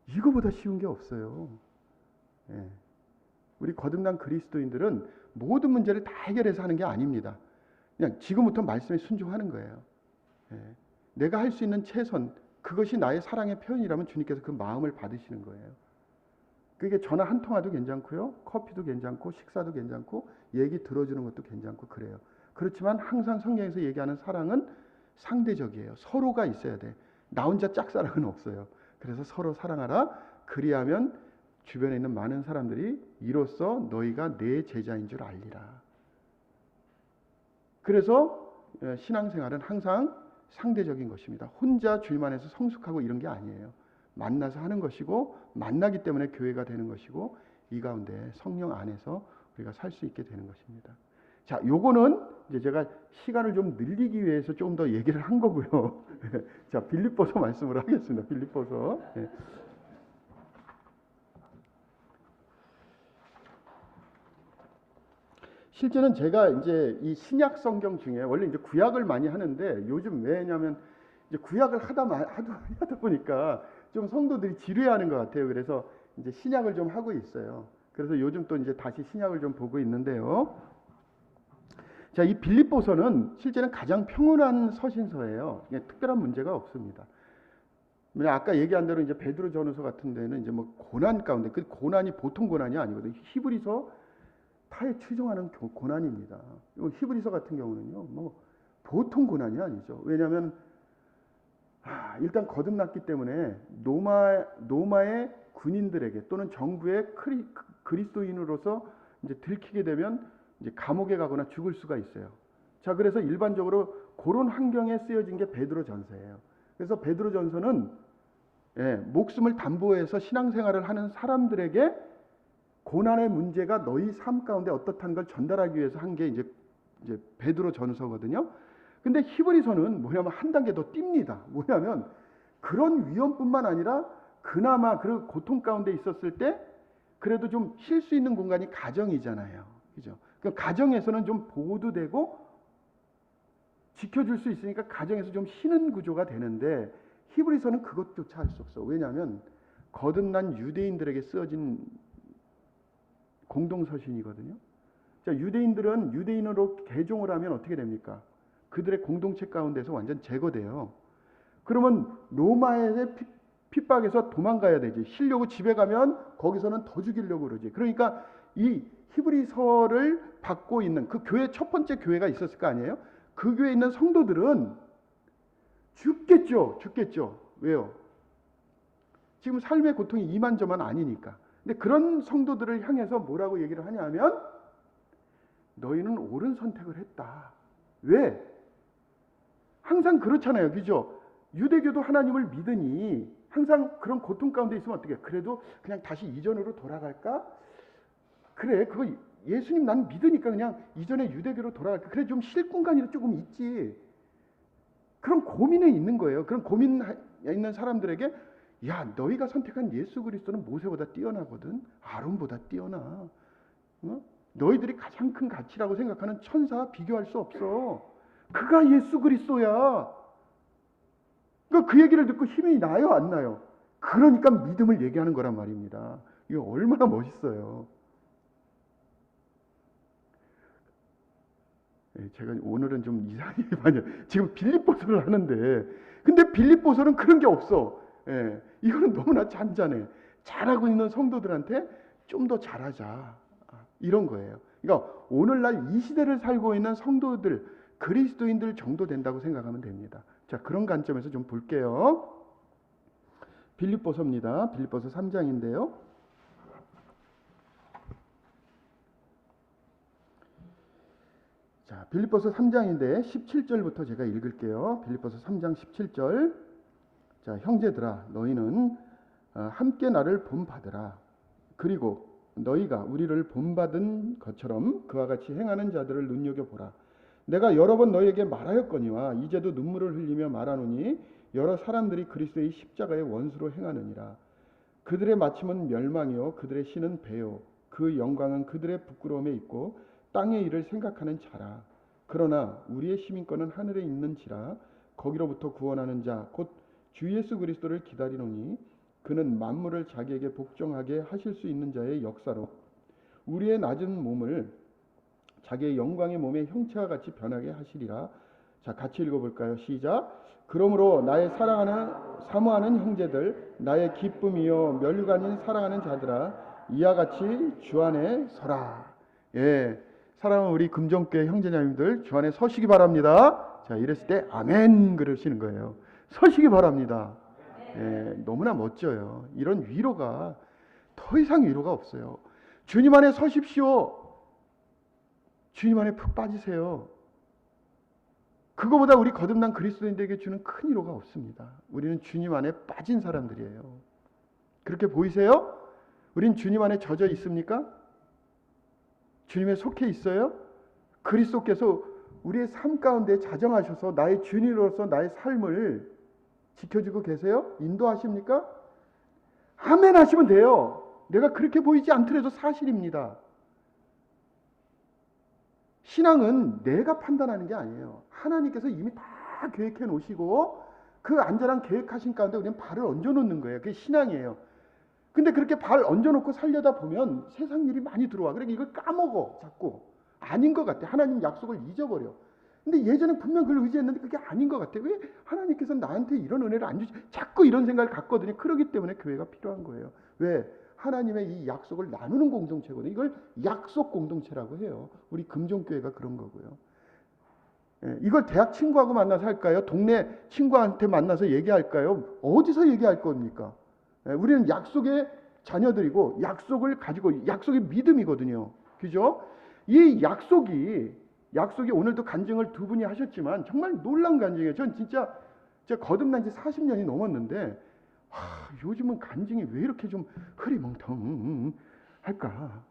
이거보다 쉬운 게 없어요. 예. 우리 거듭난 그리스도인들은 모든 문제를 다 해결해서 하는 게 아닙니다. 그냥 지금부터 말씀에 순종하는 거예요. 예. 내가 할 수 있는 최선, 그것이 나의 사랑의 표현이라면 주님께서 그 마음을 받으시는 거예요. 그게 전화 한 통화도 괜찮고요. 커피도 괜찮고 식사도 괜찮고 얘기 들어주는 것도 괜찮고 그래요. 그렇지만 항상 성경에서 얘기하는 사랑은 상대적이에요. 서로가 있어야 돼. 나 혼자 짝사랑은 없어요. 그래서 서로 사랑하라. 그리하면 주변에 있는 많은 사람들이 이로써 너희가 내 제자인 줄 알리라. 그래서 신앙생활은 항상 상대적인 것입니다. 혼자 줄만해서 성숙하고 이런 게 아니에요. 만나서 하는 것이고 만나기 때문에 교회가 되는 것이고 이 가운데 성령 안에서 우리가 살 수 있게 되는 것입니다. 자, 요거는 이제 제가 시간을 좀 늘리기 위해서 조금 더 얘기를 한 거고요. 자, 빌립보서 말씀을 하겠습니다. 빌립보서. 네. 실제는 제가 이제 이 신약 성경 중에 원래 이제 구약을 많이 하는데 요즘 왜냐면 이제 구약을 하다 보니까 좀 성도들이 지루해하는 것 같아요. 그래서 이제 신약을 좀 하고 있어요. 그래서 요즘 또 이제 다시 신약을 좀 보고 있는데요. 자, 이 빌립보서는 실제는 가장 평온한 서신서예요. 특별한 문제가 없습니다. 아까 얘기한 대로 이제 베드로 전후서 같은 데는 이제 뭐 고난 가운데 그 고난이 보통 고난이 아니거든요. 히브리서 타에 추종하는 고난입니다. 히브리서 같은 경우는요, 뭐 보통 고난이 아니죠. 왜냐하면 일단 거듭났기 때문에 로마의 군인들에게 또는 정부의 그리스도인으로서 이제 들키게 되면 이제 감옥에 가거나 죽을 수가 있어요. 자, 그래서 일반적으로 그런 환경에 쓰여진 게 베드로전서예요. 그래서 베드로전서는 목숨을 담보해서 신앙생활을 하는 사람들에게 고난의 문제가 너희 삶 가운데 어떻다는 걸 전달하기 위해서 한 게 이제 베드로전서거든요. 근데 히브리서는 뭐냐면 한 단계 더 뜁니다. 뭐냐면 그런 위험뿐만 아니라 그나마 그 고통 가운데 있었을 때 그래도 좀 쉴 수 있는 공간이 가정이잖아요. 그죠? 그러니까 가정에서는 좀 보호도 되고 지켜줄 수 있으니까 가정에서 좀 쉬는 구조가 되는데 히브리서는 그것조차 할 수 없어. 왜냐하면 거듭난 유대인들에게 쓰여진 공동서신이거든요. 자, 유대인들은 유대인으로 개종을 하면 어떻게 됩니까? 그들의 공동체 가운데서 완전 제거돼요. 그러면 로마의 핍박에서 도망가야 되지. 쉬려고 집에 가면 거기서는 더 죽이려고 그러지. 그러니까 이 히브리서를 받고 있는 그 교회 첫 번째 교회가 있었을 거 아니에요? 그 교회에 있는 성도들은 죽겠죠. 왜요? 지금 삶의 고통이 이만저만 아니니까. 근데 그런 성도들을 향해서 뭐라고 얘기를 하냐면 너희는 옳은 선택을 했다. 왜? 항상 그렇잖아요. 그죠? 유대교도 하나님을 믿으니 항상 그런 고통 가운데 있으면 어떻게 해? 그래도 그냥 다시 이전으로 돌아갈까? 그래, 그거 예수님 난 믿으니까 그냥 이전에 유대교로 돌아갈까? 그래, 좀 쉴 공간이 조금 있지. 그런 고민에 있는 거예요. 그런 고민에 있는 사람들에게 야, 너희가 선택한 예수 그리스도는 모세보다 뛰어나거든. 아론보다 뛰어나. 너희들이 가장 큰 가치라고 생각하는 천사와 비교할 수 없어. 그가 예수 그리스도야. 그러니까 그 얘기를 듣고 힘이 나요, 안 나요? 그러니까 믿음을 얘기하는 거란 말입니다. 이거 얼마나 멋있어요. 제가 오늘은 좀 이상하게 많이 지금 빌립보서를 하는데, 근데 빌립보서는 그런 게 없어. 이거는 너무나 잔잔해. 잘하고 있는 성도들한테 좀 더 잘하자, 이런 거예요. 그러니까 오늘날 이 시대를 살고 있는 성도들, 그리스도인들 정도 된다고 생각하면 됩니다. 자, 그런 관점에서 좀 볼게요. 빌립보서입니다. 빌립보서 3장인데요. 자, 빌립보서 3장인데 17절부터 제가 읽을게요. 빌립보서 3장 17절. 자, 형제들아, 너희는 함께 나를 본받으라. 그리고 너희가 우리를 본받은 것처럼 그와 같이 행하는 자들을 눈여겨보라. 내가 여러 번 너희에게 말하였거니와 이제도 눈물을 흘리며 말하노니 여러 사람들이 그리스도의 십자가의 원수로 행하느니라. 그들의 마침은 멸망이요 그들의 신은 배요 그 영광은 그들의 부끄러움에 있고 땅의 일을 생각하는 자라. 그러나 우리의 시민권은 하늘에 있는지라. 거기로부터 구원하는 자 곧 주 예수 그리스도를 기다리노니 그는 만물을 자기에게 복종하게 하실 수 있는 자의 역사로 우리의 낮은 몸을 자기의 영광의 몸의 형체와 같이 변하게 하시리라. 자, 같이 읽어볼까요? 시작. 그러므로 나의 사모하는 형제들, 나의 기쁨이요 멸관인 사랑하는 자들아, 이와 같이 주 안에 서라. 예, 사랑하는 우리 금종교회 형제자매님들, 주 안에 서시기 바랍니다. 자, 이랬을 때 아멘 그러시는 거예요. 서시기 바랍니다. 예, 너무나 멋져요. 이런 위로가 더 이상 위로가 없어요. 주님 안에 서십시오. 주님 안에 푹 빠지세요. 그거보다 우리 거듭난 그리스도인들에게 주는 큰 위로가 없습니다. 우리는 주님 안에 빠진 사람들이에요. 그렇게 보이세요? 우린 주님 안에 젖어 있습니까? 주님에 속해 있어요? 그리스도께서 우리의 삶 가운데 자정하셔서 나의 주님으로서 나의 삶을 지켜주고 계세요? 인도하십니까? 아멘 하시면 돼요. 내가 그렇게 보이지 않더라도 사실입니다. 신앙은 내가 판단하는 게 아니에요. 하나님께서 이미 다 계획해 놓으시고 그 안전한 계획하신 가운데 우리는 발을 얹어 놓는 거예요. 그게 신앙이에요. 근데 그렇게 발 얹어 놓고 살려다 보면 세상 일이 많이 들어와. 그러니까 이걸 까먹어 자꾸. 아닌 것 같아. 하나님 약속을 잊어버려. 근데 예전에 분명 그걸 의지했는데 그게 아닌 것 같아. 왜 하나님께서 나한테 이런 은혜를 안 주시? 자꾸 이런 생각을 갖거든요. 그러기 때문에 교회가 필요한 거예요. 왜? 하나님의 이 약속을 나누는 공동체거든요. 이걸 약속 공동체라고 해요. 우리 금종교회가 그런 거고요. 예, 이걸 대학 친구하고 만나서 할까요? 동네 친구한테 만나서 얘기할까요? 어디서 얘기할 겁니까? 예, 우리는 약속의 자녀들이고 약속을 가지고 약속의 믿음이거든요. 그죠? 이 약속이 오늘도 간증을 두 분이 하셨지만 정말 놀라운 간증이에요. 전 진짜 제가 거듭난 지 40년이 넘었는데 요즘은 간증이 왜 이렇게 좀 흐리멍텅 할까?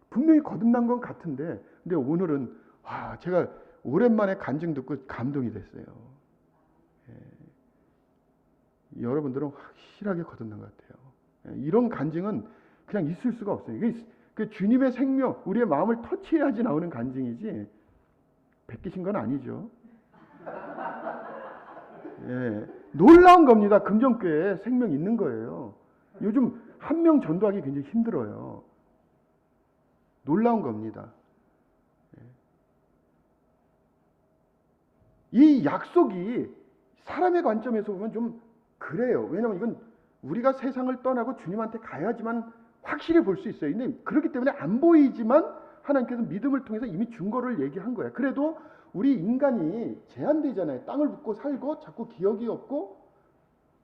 분명히 거듭난 건 같은데 근데 오늘은 제가 오랜만에 간증 듣고 감동이 됐어요. 예, 여러분들은 확실하게 거듭난 것 같아요. 예, 이런 간증은 그냥 있을 수가 없어요. 이게 그 주님의 생명, 우리의 마음을 터치해야지 나오는 간증이지 베끼신 건 아니죠. 예, 놀라운 겁니다. 금정교회에 생명 있는 거예요. 요즘 한 명 전도하기 굉장히 힘들어요. 놀라운 겁니다. 예. 이 약속이 사람의 관점에서 보면 좀 그래요. 왜냐하면 이건 우리가 세상을 떠나고 주님한테 가야지만 확실히 볼 수 있어요. 근데 그렇기 때문에 안 보이지만 하나님께서 믿음을 통해서 이미 준 거를 얘기한 거예요. 그래도 우리 인간이 제한되잖아요. 땅을 붓고 살고 자꾸 기억이 없고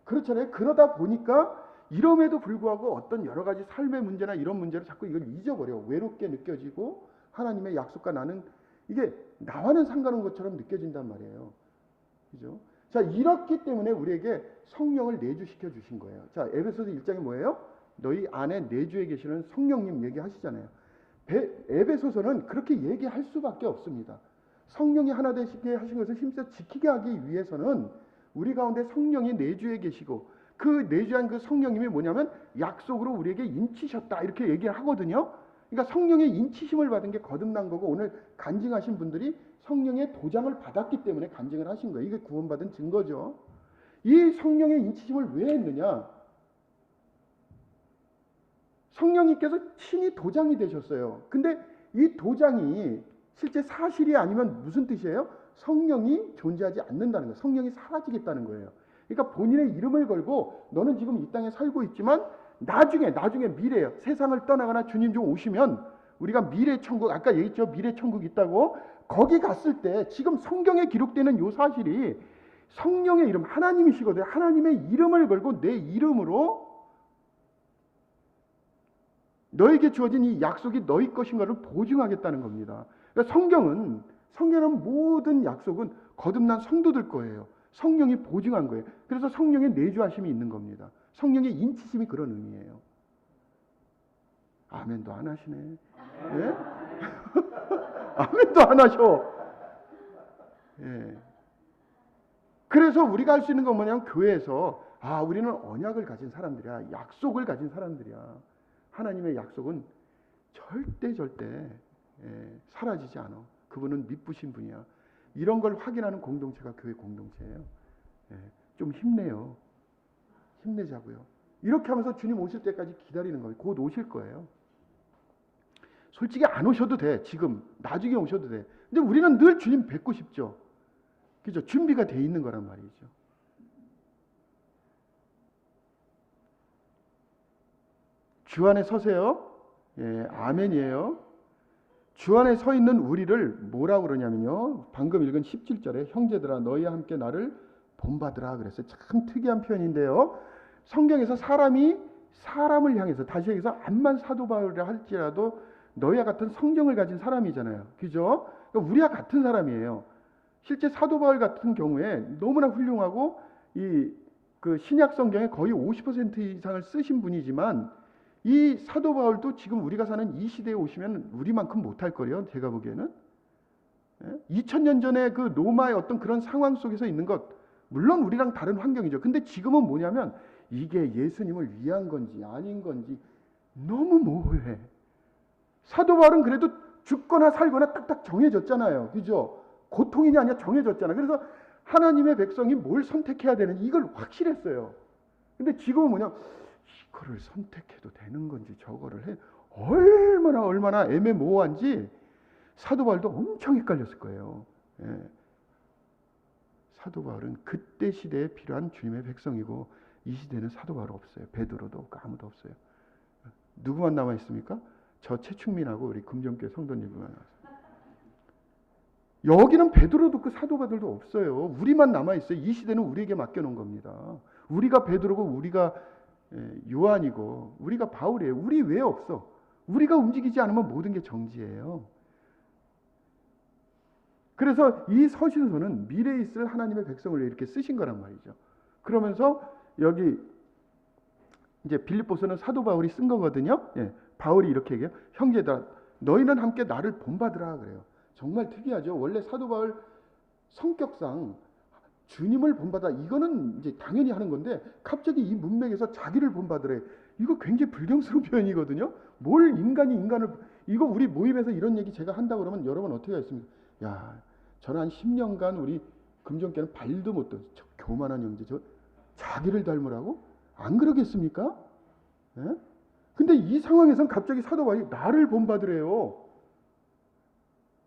그렇잖아요. 그러다 보니까 이럼에도 불구하고 어떤 여러 가지 삶의 문제나 이런 문제를 자꾸 이걸 잊어버려. 외롭게 느껴지고 하나님의 약속과 나는 이게 나와는 상관없는 것처럼 느껴진단 말이에요. 그죠? 자, 이렇기 때문에 우리에게 성령을 내주시켜 주신 거예요. 자, 에베소서 1장이 뭐예요? 너희 안에 내주에 계시는 성령님 얘기하시잖아요. 에베소서는 그렇게 얘기할 수밖에 없습니다. 성령이 하나 되시게 하신 것을 힘써 지키게 하기 위해서는 우리 가운데 성령이 내주에 계시고 그 내주한 그 성령님이 뭐냐면 약속으로 우리에게 인치셨다 이렇게 얘기를 하거든요. 그러니까 성령의 인치심을 받은 게 거듭난 거고, 오늘 간증하신 분들이 성령의 도장을 받았기 때문에 간증을 하신 거예요. 이게 구원받은 증거죠. 이 성령의 인치심을 왜 했느냐? 성령님께서 친히 도장이 되셨어요. 근데 이 도장이 실제 사실이 아니면 무슨 뜻이에요? 성령이 존재하지 않는다는 거예요. 성령이 사라지겠다는 거예요. 그러니까 본인의 이름을 걸고 너는 지금 이 땅에 살고 있지만 나중에 미래에 세상을 떠나거나 주님 좀 오시면 우리가 미래 천국, 아까 얘기했죠. 미래 천국 있다고. 거기 갔을 때 지금 성경에 기록되는 요 사실이 성령의 이름, 하나님이시거든요. 하나님의 이름을 걸고 내 이름으로 너에게 주어진 이 약속이 너희 것인가를 보증하겠다는 겁니다. 그러니까 성경은 모든 약속은 거듭난 성도들 거예요. 성령이 보증한 거예요. 그래서 성령의 내주하심이 있는 겁니다. 성령의 인치심이 그런 의미예요. 아멘도 안 하시네. 예? 아멘도 안 하셔. 예. 그래서 우리가 할 수 있는 건 뭐냐면 교회에서 우리는 언약을 가진 사람들이야. 약속을 가진 사람들이야. 하나님의 약속은 절대 사라지지 않아. 그분은 미쁘신 분이야. 이런 걸 확인하는 공동체가 교회 공동체예요. 좀 힘내요. 힘내자고요. 이렇게 하면서 주님 오실 때까지 기다리는 거예요. 곧 오실 거예요. 솔직히 안 오셔도 돼. 지금 나중에 오셔도 돼. 근데 우리는 늘 주님 뵙고 싶죠. 그죠? 준비가 돼 있는 거란 말이죠. 주 안에 서세요. 예, 아멘이에요. 주 안에 서 있는 우리를 뭐라고 그러냐면요. 방금 읽은 17절에 형제들아 너희와 함께 나를 본받으라 그랬어요. 참 특이한 표현인데요. 성경에서 사람이 사람을 향해서, 다시 여기서 암만 사도 바울이라 할지라도 너희와 같은 성경을 가진 사람이잖아요. 그죠? 그러니까 우리와 같은 사람이에요. 실제 사도 바울 같은 경우에 너무나 훌륭하고 그 신약 성경의 거의 50% 이상을 쓰신 분이지만 이 사도 바울도 지금 우리가 사는 이 시대에 오시면 우리만큼 못할 거예요. 제가 보기에는. 2000년 전에 그 로마의 어떤 그런 상황 속에서 있는 것, 물론 우리랑 다른 환경이죠. 근데 지금은 뭐냐면 이게 예수님을 위한 건지 아닌 건지 너무 모호해. 사도 바울은 그래도 죽거나 살거나 딱딱 정해졌잖아요. 그죠? 고통이냐 아니냐 정해졌잖아요. 그래서 하나님의 백성이 뭘 선택해야 되는지 이걸 확실했어요. 근데 지금은 뭐냐, 이거를 선택해도 되는 건지 저거를 해, 얼마나 애매모호한지 사도 바울도 엄청 헷갈렸을 거예요. 예. 사도 바울은 그때 시대에 필요한 주님의 백성이고 이 시대는 사도 바울 없어요. 베드로도 없고 아무도 없어요. 누구만 남아 있습니까? 저 최충민하고 우리 금정교회 성도님만 남았어요. 여기는 베드로도 그 사도 바울도 없어요. 우리만 남아 있어요. 이 시대는 우리에게 맡겨놓은 겁니다. 우리가 베드로고 우리가 요한이고 우리가 바울이에요. 우리 왜 없어? 우리가 움직이지 않으면 모든 게 정지예요. 그래서 이 서신서는 미래에 있을 하나님의 백성을 이렇게 쓰신 거란 말이죠. 그러면서 여기 이제 빌립보서는 사도 바울이 쓴 거거든요. 예, 바울이 이렇게 얘기해요. 형제들아 너희는 함께 나를 본받으라 그래요. 정말 특이하죠. 원래 사도 바울 성격상 주님을 본받아 이거는 이제 당연히 하는 건데 갑자기 이 문맥에서 자기를 본받으래. 이거 굉장히 불경스러운 표현이거든요. 뭘 인간을, 이거 우리 모임에서 이런 얘기 제가 한다고 그러면 여러분 어떻게 하겠습니까? 야, 저는 한 10년간 우리 금정교회는 발도 못 떴어. 저 교만한 형제, 저 자기를 닮으라고? 안 그러겠습니까? 예? 근데 이 상황에선 갑자기 사도 바울이 나를 본받으래요.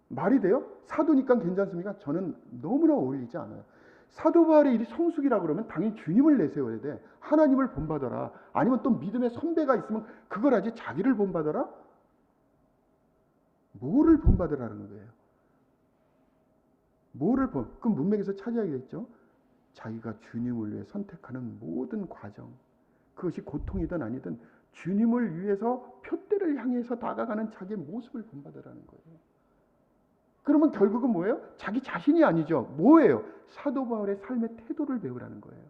말이 돼요? 사도니까 괜찮습니까? 저는 너무나 어울리지 않아요. 사도 바울의 일이 성숙이라고 그러면 당연히 주님을 내세워야 돼. 하나님을 본받아라. 아니면 또 믿음의 선배가 있으면 그걸 하지 자기를 본받아라? 뭐를 본받으라는 거예요? 그 문맥에서 찾아야겠죠. 자기가 주님을 위해 선택하는 모든 과정, 그것이 고통이든 아니든 주님을 위해서 표대를 향해서 다가가는 자기의 모습을 본받으라는 거예요. 그러면 결국은 뭐예요? 자기 자신이 아니죠. 뭐예요? 사도 바울의 삶의 태도를 배우라는 거예요.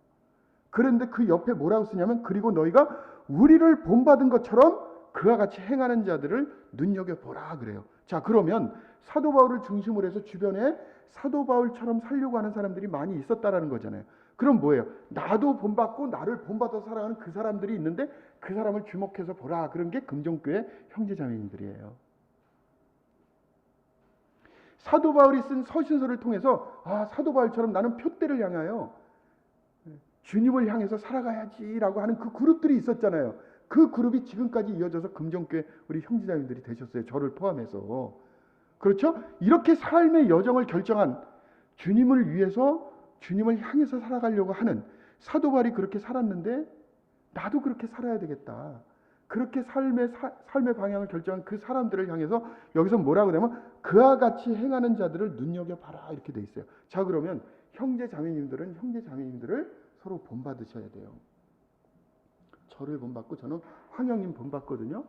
그런데 그 옆에 뭐라고 쓰냐면 그리고 너희가 우리를 본받은 것처럼 그와 같이 행하는 자들을 눈여겨보라 그래요. 자, 그러면 사도 바울을 중심으로 해서 주변에 사도 바울처럼 살려고 하는 사람들이 많이 있었다라는 거잖아요. 그럼 뭐예요? 나도 본받고 나를 본받아서 살아가는 그 사람들이 있는데 그 사람을 주목해서 보라. 그런 게 금종교회 형제자매님들이에요. 사도 바울이 쓴 서신서를 통해서 사도 바울처럼 나는 표대를 향하여 주님을 향해서 살아가야지라고 하는 그 그룹들이 있었잖아요. 그 그룹이 지금까지 이어져서 금종교회 우리 형제자매님들이 되셨어요. 저를 포함해서. 그렇죠? 이렇게 삶의 여정을 결정한 주님을 위해서 주님을 향해서 살아가려고 하는 사도 바울이 그렇게 살았는데 나도 그렇게 살아야 되겠다. 그렇게 삶의 방향을 결정한 그 사람들을 향해서 여기서 뭐라고 되면 그와 같이 행하는 자들을 눈여겨봐라 이렇게 돼 있어요. 자, 그러면 형제 자매님들은 형제 자매님들을 서로 본받으셔야 돼요. 저를 본받고 저는 황영님 본받거든요.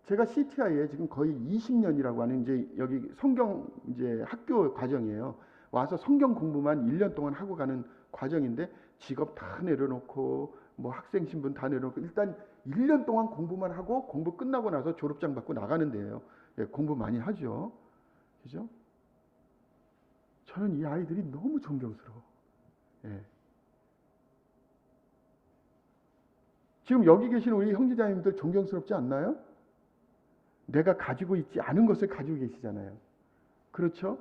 제가 CTI에 지금 거의 20년이라고 하는 이제 여기 성경 이제 학교 과정이에요. 와서 성경 공부만 1년 동안 하고 가는 과정인데 직업 다 내려놓고 뭐 학생 신분 다 내려놓고 일단 1년 동안 공부만 하고 공부 끝나고 나서 졸업장 받고 나가는 데예요. 공부 많이 하죠. 그죠? 저는 이 아이들이 너무 존경스러워. 지금 여기 계신 우리 형제자매님들 존경스럽지 않나요? 내가 가지고 있지 않은 것을 가지고 계시잖아요. 그렇죠?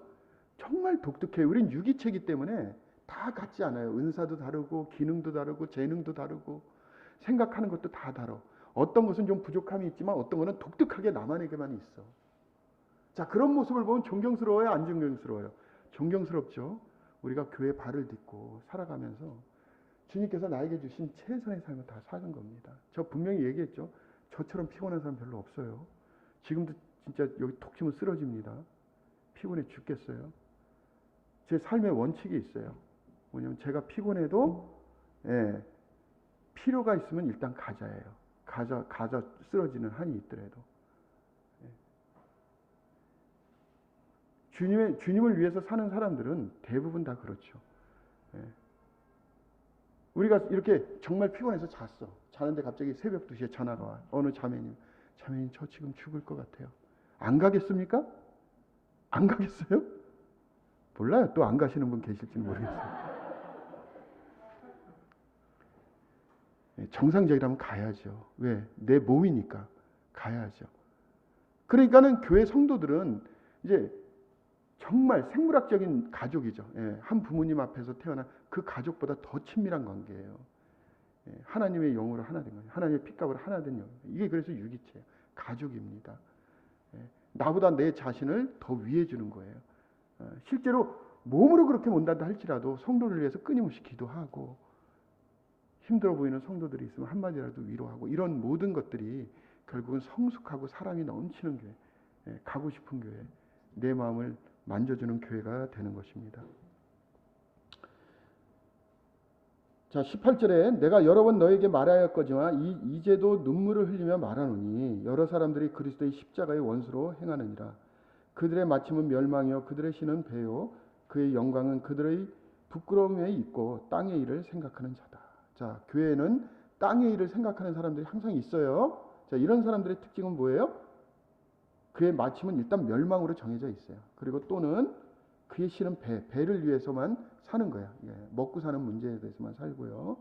정말 독특해요. 우린 유기체이기 때문에 다 같지 않아요. 은사도 다르고 기능도 다르고 재능도 다르고 생각하는 것도 다 다르고 어떤 것은 좀 부족함이 있지만 어떤 것은 독특하게 나만에게만 있어. 자, 그런 모습을 보면 존경스러워요? 안 존경스러워요? 존경스럽죠. 우리가 교회 발을 딛고 살아가면서 주님께서 나에게 주신 최선의 삶을 다 사는 겁니다. 저 분명히 얘기했죠. 저처럼 피곤한 사람 별로 없어요. 지금도 진짜 여기 톡 치면 쓰러집니다. 피곤해 죽겠어요. 제 삶의 원칙이 있어요. 뭐냐면 제가 피곤해도 필요가 있으면 일단 가자예요. 가자 쓰러지는 한이 있더라도. 주님을 위해서 사는 사람들은 대부분 다 그렇죠. 우리가 이렇게 정말 피곤해서 잤어. 자는데 갑자기 새벽 2시에 전화가 와. 어느 자매님 저 지금 죽을 것 같아요. 안 가겠습니까? 안 가겠어요? 몰라요. 또 안 가시는 분 계실지는 모르겠어요. 정상적이라면 가야죠. 왜? 내 몸이니까 가야죠. 그러니까는 교회 성도들은 이제 정말 생물학적인 가족이죠. 한 부모님 앞에서 태어난 그 가족보다 더 친밀한 관계예요. 하나님의 영으로 하나 된 거예요. 하나님의 핏값으로 하나 된 영. 이게 그래서 유기체예요. 가족입니다. 나보다 내 자신을 더 위해 주는 거예요. 실제로 몸으로 그렇게 못한다 할지라도 성도를 위해서 끊임없이 기도하고 힘들어 보이는 성도들이 있으면 한마디라도 위로하고 이런 모든 것들이 결국은 성숙하고 사랑이 넘치는 교회, 가고 싶은 교회, 내 마음을 만져주는 교회가 되는 것입니다. 자, 18절에 내가 여러 번 너에게 말하였거니와 이제도 눈물을 흘리며 말하노니 여러 사람들이 그리스도의 십자가의 원수로 행하느니라. 그들의 마침은 멸망이요 그들의 신은 배요 그의 영광은 그들의 부끄러움에 있고 땅의 일을 생각하는 자다. 자, 교회에는 땅의 일을 생각하는 사람들이 항상 있어요. 자, 이런 사람들의 특징은 뭐예요? 그의 마침은 일단 멸망으로 정해져 있어요. 그리고 또는 그의 신은 배를 위해서만 사는 거야. 먹고 사는 문제에 대해서만 살고요.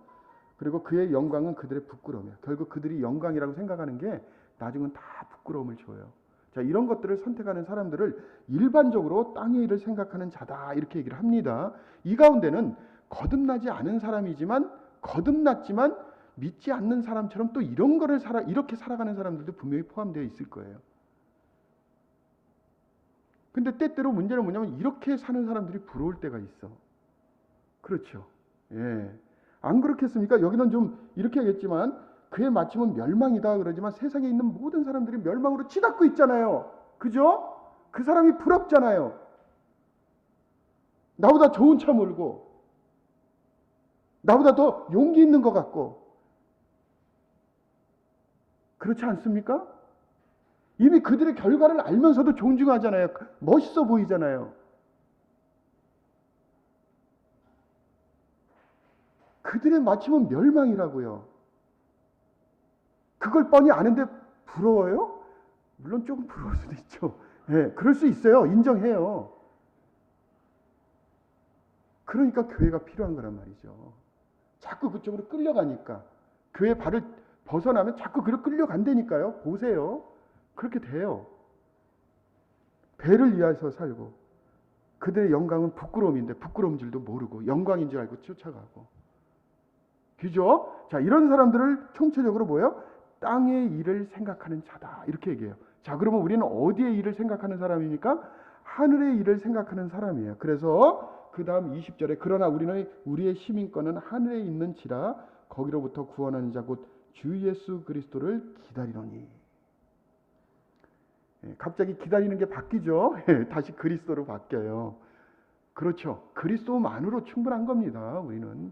그리고 그의 영광은 그들의 부끄러움이야. 결국 그들이 영광이라고 생각하는 게 나중은 다 부끄러움을 줘요. 자, 이런 것들을 선택하는 사람들을 일반적으로 땅의 일을 생각하는 자다 이렇게 얘기를 합니다. 이 가운데는 거듭나지 않은 사람이지만 거듭났지만 믿지 않는 사람처럼 또 이런 거를 이렇게 살아가는 사람들도 분명히 포함되어 있을 거예요. 근데 때때로 문제는 뭐냐면 이렇게 사는 사람들이 부러울 때가 있어. 그렇죠. 안 그렇겠습니까? 여기는 좀 이렇게 하겠지만 그의 마침은 멸망이다 그러지만 세상에 있는 모든 사람들이 멸망으로 치닫고 있잖아요. 그죠? 그 사람이 부럽잖아요. 나보다 좋은 차 몰고 나보다 더 용기 있는 것 같고 그렇지 않습니까? 이미 그들의 결과를 알면서도 존중하잖아요. 멋있어 보이잖아요. 그들의 마침은 멸망이라고요. 그걸 뻔히 아는데 부러워요? 물론 조금 부러울 수도 있죠. 그럴 수 있어요. 인정해요. 그러니까 교회가 필요한 거란 말이죠. 자꾸 그쪽으로 끌려가니까. 교회 발을 벗어나면 자꾸 그로 끌려간다니까요. 보세요. 그렇게 돼요. 배를 위해서 살고 그들의 영광은 부끄러움인데 부끄러운 줄도 모르고 영광인 줄 알고 쫓아가고. 그죠? 자, 이런 사람들을 총체적으로 뭐예요? 땅의 일을 생각하는 자다. 이렇게 얘기해요. 자, 그러면 우리는 어디의 일을 생각하는 사람입니까? 하늘의 일을 생각하는 사람이에요. 그래서 그 다음 20절에 그러나 우리는 우리의 시민권은 하늘에 있는지라 거기로부터 구원하는 자 곧 주 예수 그리스도를 기다리노니. 갑자기 기다리는 게 바뀌죠. 다시 그리스도로 바뀌어요. 그렇죠. 그리스도만으로 충분한 겁니다. 우리는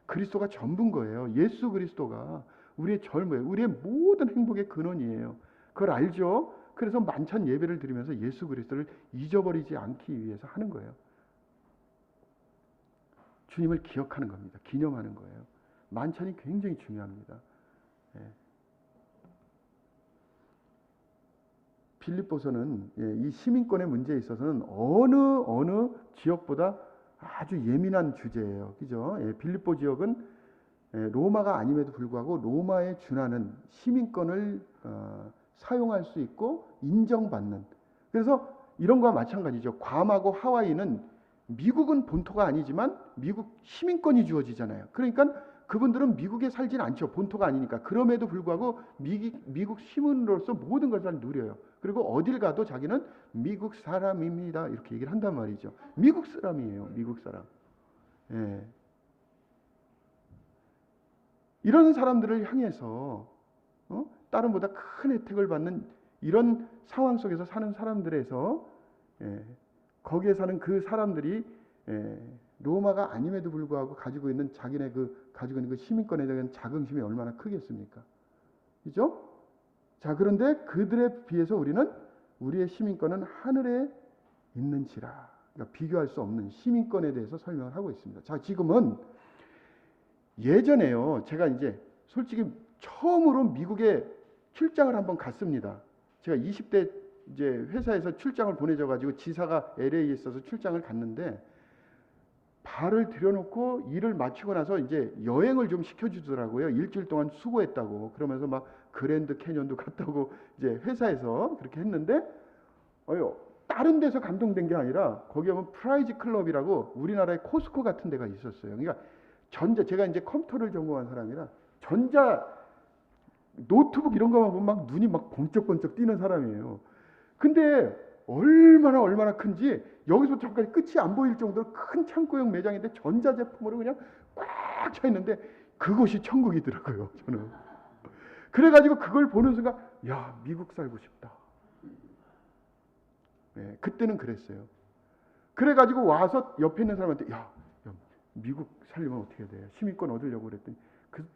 그리스도가 전부인 거예요. 예수 그리스도가 우리의 젊어요. 우리의 모든 행복의 근원이에요. 그걸 알죠. 그래서 만찬 예배를 드리면서 예수 그리스도를 잊어버리지 않기 위해서 하는 거예요. 주님을 기억하는 겁니다. 기념하는 거예요. 만찬이 굉장히 중요합니다. 빌립보서는 이 시민권의 문제에 있어서는 어느 지역보다 아주 예민한 주제예요. 그죠? 빌립보 지역은 로마가 아님에도 불구하고 로마에 준하는 시민권을 사용할 수 있고 인정받는. 그래서 이런 거와 마찬가지죠. 괌하고 하와이는 미국은 본토가 아니지만 미국 시민권이 주어지잖아요. 그러니까 그분들은 미국에 살진 않죠. 본토가 아니니까. 그럼에도 불구하고 미국 시민으로서 모든 것을 누려요. 그리고 어딜 가도 자기는 미국 사람입니다. 이렇게 얘기를 한단 말이죠. 미국 사람이에요. 미국 사람. 예. 이런 사람들을 향해서 다른보다 큰 혜택을 받는 이런 상황 속에서 사는 사람들에서 거기에 사는 그 사람들이 로마가 아님에도 불구하고 가지고 있는 자기네 가지고 있는 그 시민권에 대한 자긍심이 얼마나 크겠습니까? 그죠? 자, 그런데 그들에 비해서 우리는 우리의 시민권은 하늘에 있는지라. 그러니까 비교할 수 없는 시민권에 대해서 설명을 하고 있습니다. 자, 지금은 예전에요. 제가 이제 솔직히 처음으로 미국에 출장을 한번 갔습니다. 제가 20대 이제 회사에서 출장을 보내져 가지고 지사가 LA에 있어서 출장을 갔는데 발을 들여놓고 일을 마치고 나서 이제 여행을 좀 시켜주더라고요. 일주일 동안 수고했다고. 그러면서 막 그랜드 캐년도 갔다고 이제 회사에서 그렇게 했는데 다른 데서 감동된 게 아니라 거기 오면 프라이즈 클럽이라고 우리나라의 코스코 같은 데가 있었어요. 그러니까 제가 이제 컴퓨터를 전공한 사람이라 전자 노트북 이런 거만 보면 막 눈이 막 번쩍번쩍 뛰는 사람이에요. 근데 얼마나 큰지 여기서 저까지 끝이 안 보일 정도로 큰 창고형 매장인데 전자제품으로 그냥 꽉 차 있는데 그것이 천국이더라고요. 저는. 그래가지고 그걸 보는 순간 야, 미국 살고 싶다. 그때는 그랬어요. 그래가지고 와서 옆에 있는 사람한테 야, 미국 살려면 어떻게 해야 돼? 시민권 얻으려고 그랬더니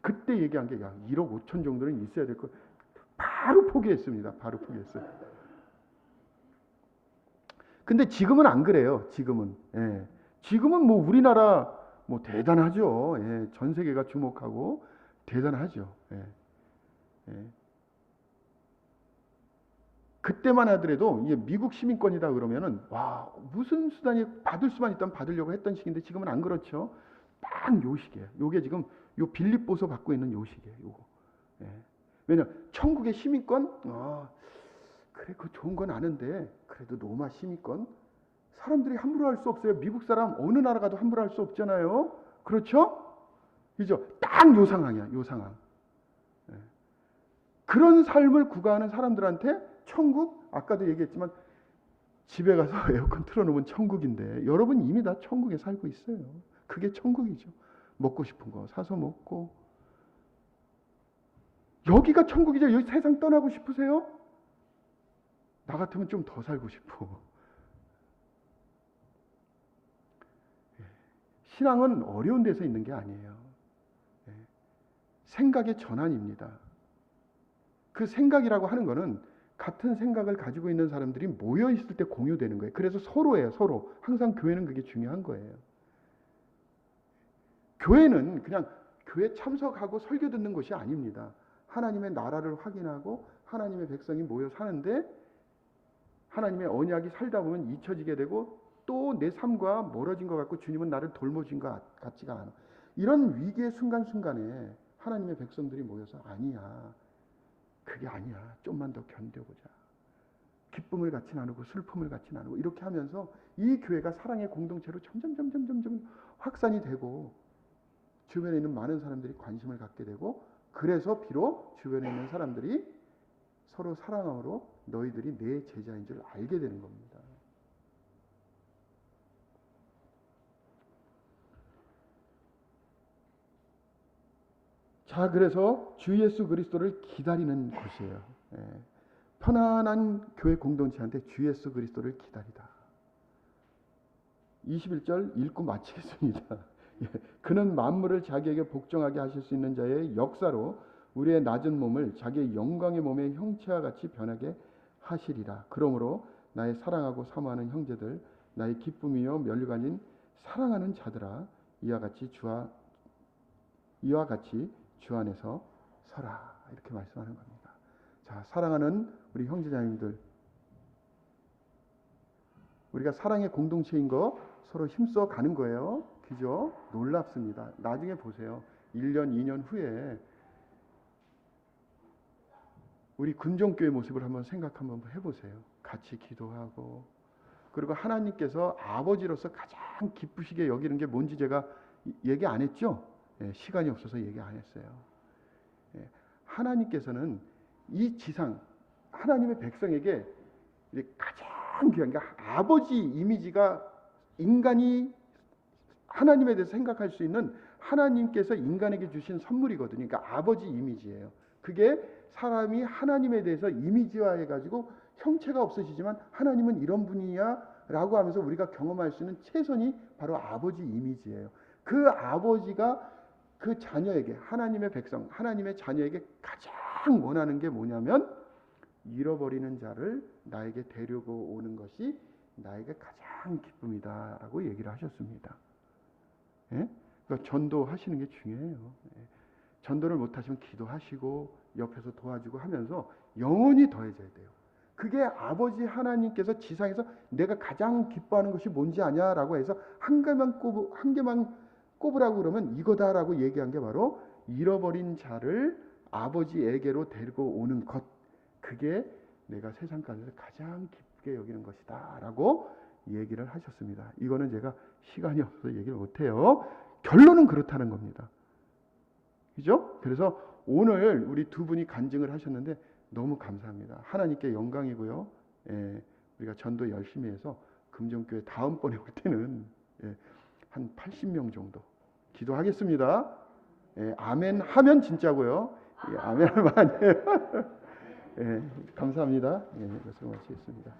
그때 얘기한 게 야, 1억 5천 정도는 있어야 될 거. 바로 포기했습니다. 바로 포기했어요. 근데 지금은 안 그래요. 지금은. 지금은 뭐 우리나라 뭐 대단하죠. 전 세계가 주목하고 대단하죠. 그때만 하더라도 이게 미국 시민권이다 그러면은 와, 무슨 수단이 받을 수만 있다면 받으려고 했던 시기인데 지금은 안 그렇죠. 딱 요 시기예요. 요게 지금 요 빌립보서 받고 있는 요 시기예요. 요거. 왜냐 천국의 시민권 그래, 그 좋은 건 아는데 그래도 로마 시민권 사람들이 함부로 할 수 없어요. 미국 사람 어느 나라 가도 함부로 할 수 없잖아요. 그렇죠? 그죠? 딱 요 상황이야. 요 상황. 그런 삶을 구가하는 사람들한테 천국, 아까도 얘기했지만 집에 가서 에어컨 틀어놓으면 천국인데 여러분 이미 다 천국에 살고 있어요. 그게 천국이죠. 먹고 싶은 거 사서 먹고. 여기가 천국이죠. 여기 세상 떠나고 싶으세요? 나 같으면 좀 더 살고 싶어. 신앙은 어려운 데서 있는 게 아니에요. 생각의 전환입니다. 그 생각이라고 하는 거는 같은 생각을 가지고 있는 사람들이 모여 있을 때 공유되는 거예요. 그래서 서로예요, 서로. 항상 교회는 그게 중요한 거예요. 교회는 그냥 교회 참석하고 설교 듣는 것이 아닙니다. 하나님의 나라를 확인하고 하나님의 백성이 모여 사는데 하나님의 언약이 살다 보면 잊혀지게 되고 또 내 삶과 멀어진 것 같고 주님은 나를 돌보신 것 같지가 않아. 이런 위기의 순간순간에 하나님의 백성들이 모여서 아니야. 그게 아니야. 좀만 더 견뎌보자. 기쁨을 같이 나누고 슬픔을 같이 나누고 이렇게 하면서 이 교회가 사랑의 공동체로 점점 확산이 되고 주변에 있는 많은 사람들이 관심을 갖게 되고 그래서 비록 주변에 있는 사람들이 서로 사랑함으로 너희들이 내 제자인 줄 알게 되는 겁니다. 자, 그래서 주 예수 그리스도를 기다리는 곳이에요. 편안한 교회 공동체한테 주 예수 그리스도를 기다리다. 21절 읽고 마치겠습니다. 그는 만물을 자기에게 복종하게 하실 수 있는 자의 역사로 우리의 낮은 몸을 자기의 영광의 몸의 형체와 같이 변하게 하시리라. 그러므로 나의 사랑하고 사모하는 형제들, 나의 기쁨이요 면류관인 사랑하는 자들아, 이와 같이 주 안에서 서라. 이렇게 말씀하는 겁니다. 자, 사랑하는 우리 형제자매들, 우리가 사랑의 공동체인 거 서로 힘써 가는 거예요. 그죠? 놀랍습니다. 나중에 보세요. 1년, 2년 후에 우리 금종교회 모습을 한번 생각 한번 해보세요. 같이 기도하고 그리고 하나님께서 아버지로서 가장 기쁘시게 여기는 게 뭔지 제가 얘기 안 했죠? 시간이 없어서 얘기 안 했어요. 하나님께서는 이 지상 하나님의 백성에게 가장 귀한 게 아버지 이미지가 인간이 하나님에 대해서 생각할 수 있는 하나님께서 인간에게 주신 선물이거든요. 그러니까 아버지 이미지예요. 그게 사람이 하나님에 대해서 이미지화해가지고 형체가 없어지지만 하나님은 이런 분이야 라고 하면서 우리가 경험할 수 있는 최선이 바로 아버지 이미지예요. 그 아버지가 그 자녀에게, 하나님의 백성, 하나님의 자녀에게 가장 원하는 게 뭐냐면 잃어버리는 자를 나에게 데리고 오는 것이 나에게 가장 기쁨이다 라고 얘기를 하셨습니다. 그러니까 전도하시는 게 중요해요. 전도를 못하시면 기도하시고 옆에서 도와주고 하면서 영혼이 더해져야 돼요. 그게 아버지 하나님께서 지상에서 내가 가장 기뻐하는 것이 뭔지 아냐라고 해서 한 개만 꼽으라고 그러면 이거다라고 얘기한 게 바로 잃어버린 자를 아버지에게로 데리고 오는 것. 그게 내가 세상 가운데서 가장 기쁘게 여기는 것이다 라고 얘기를 하셨습니다. 이거는 제가 시간이 없어서 얘기를 못해요. 결론은 그렇다는 겁니다. 그죠? 그래서 오늘 우리 두 분이 간증을 하셨는데 너무 감사합니다. 하나님께 영광이고요. 우리가 전도 열심히 해서 금정교회 다음번에 올 때는 한 80명 정도 기도하겠습니다. 아멘 하면 진짜고요. 아멘 하면 아니에요. 감사합니다. 이것을 마치겠습니다.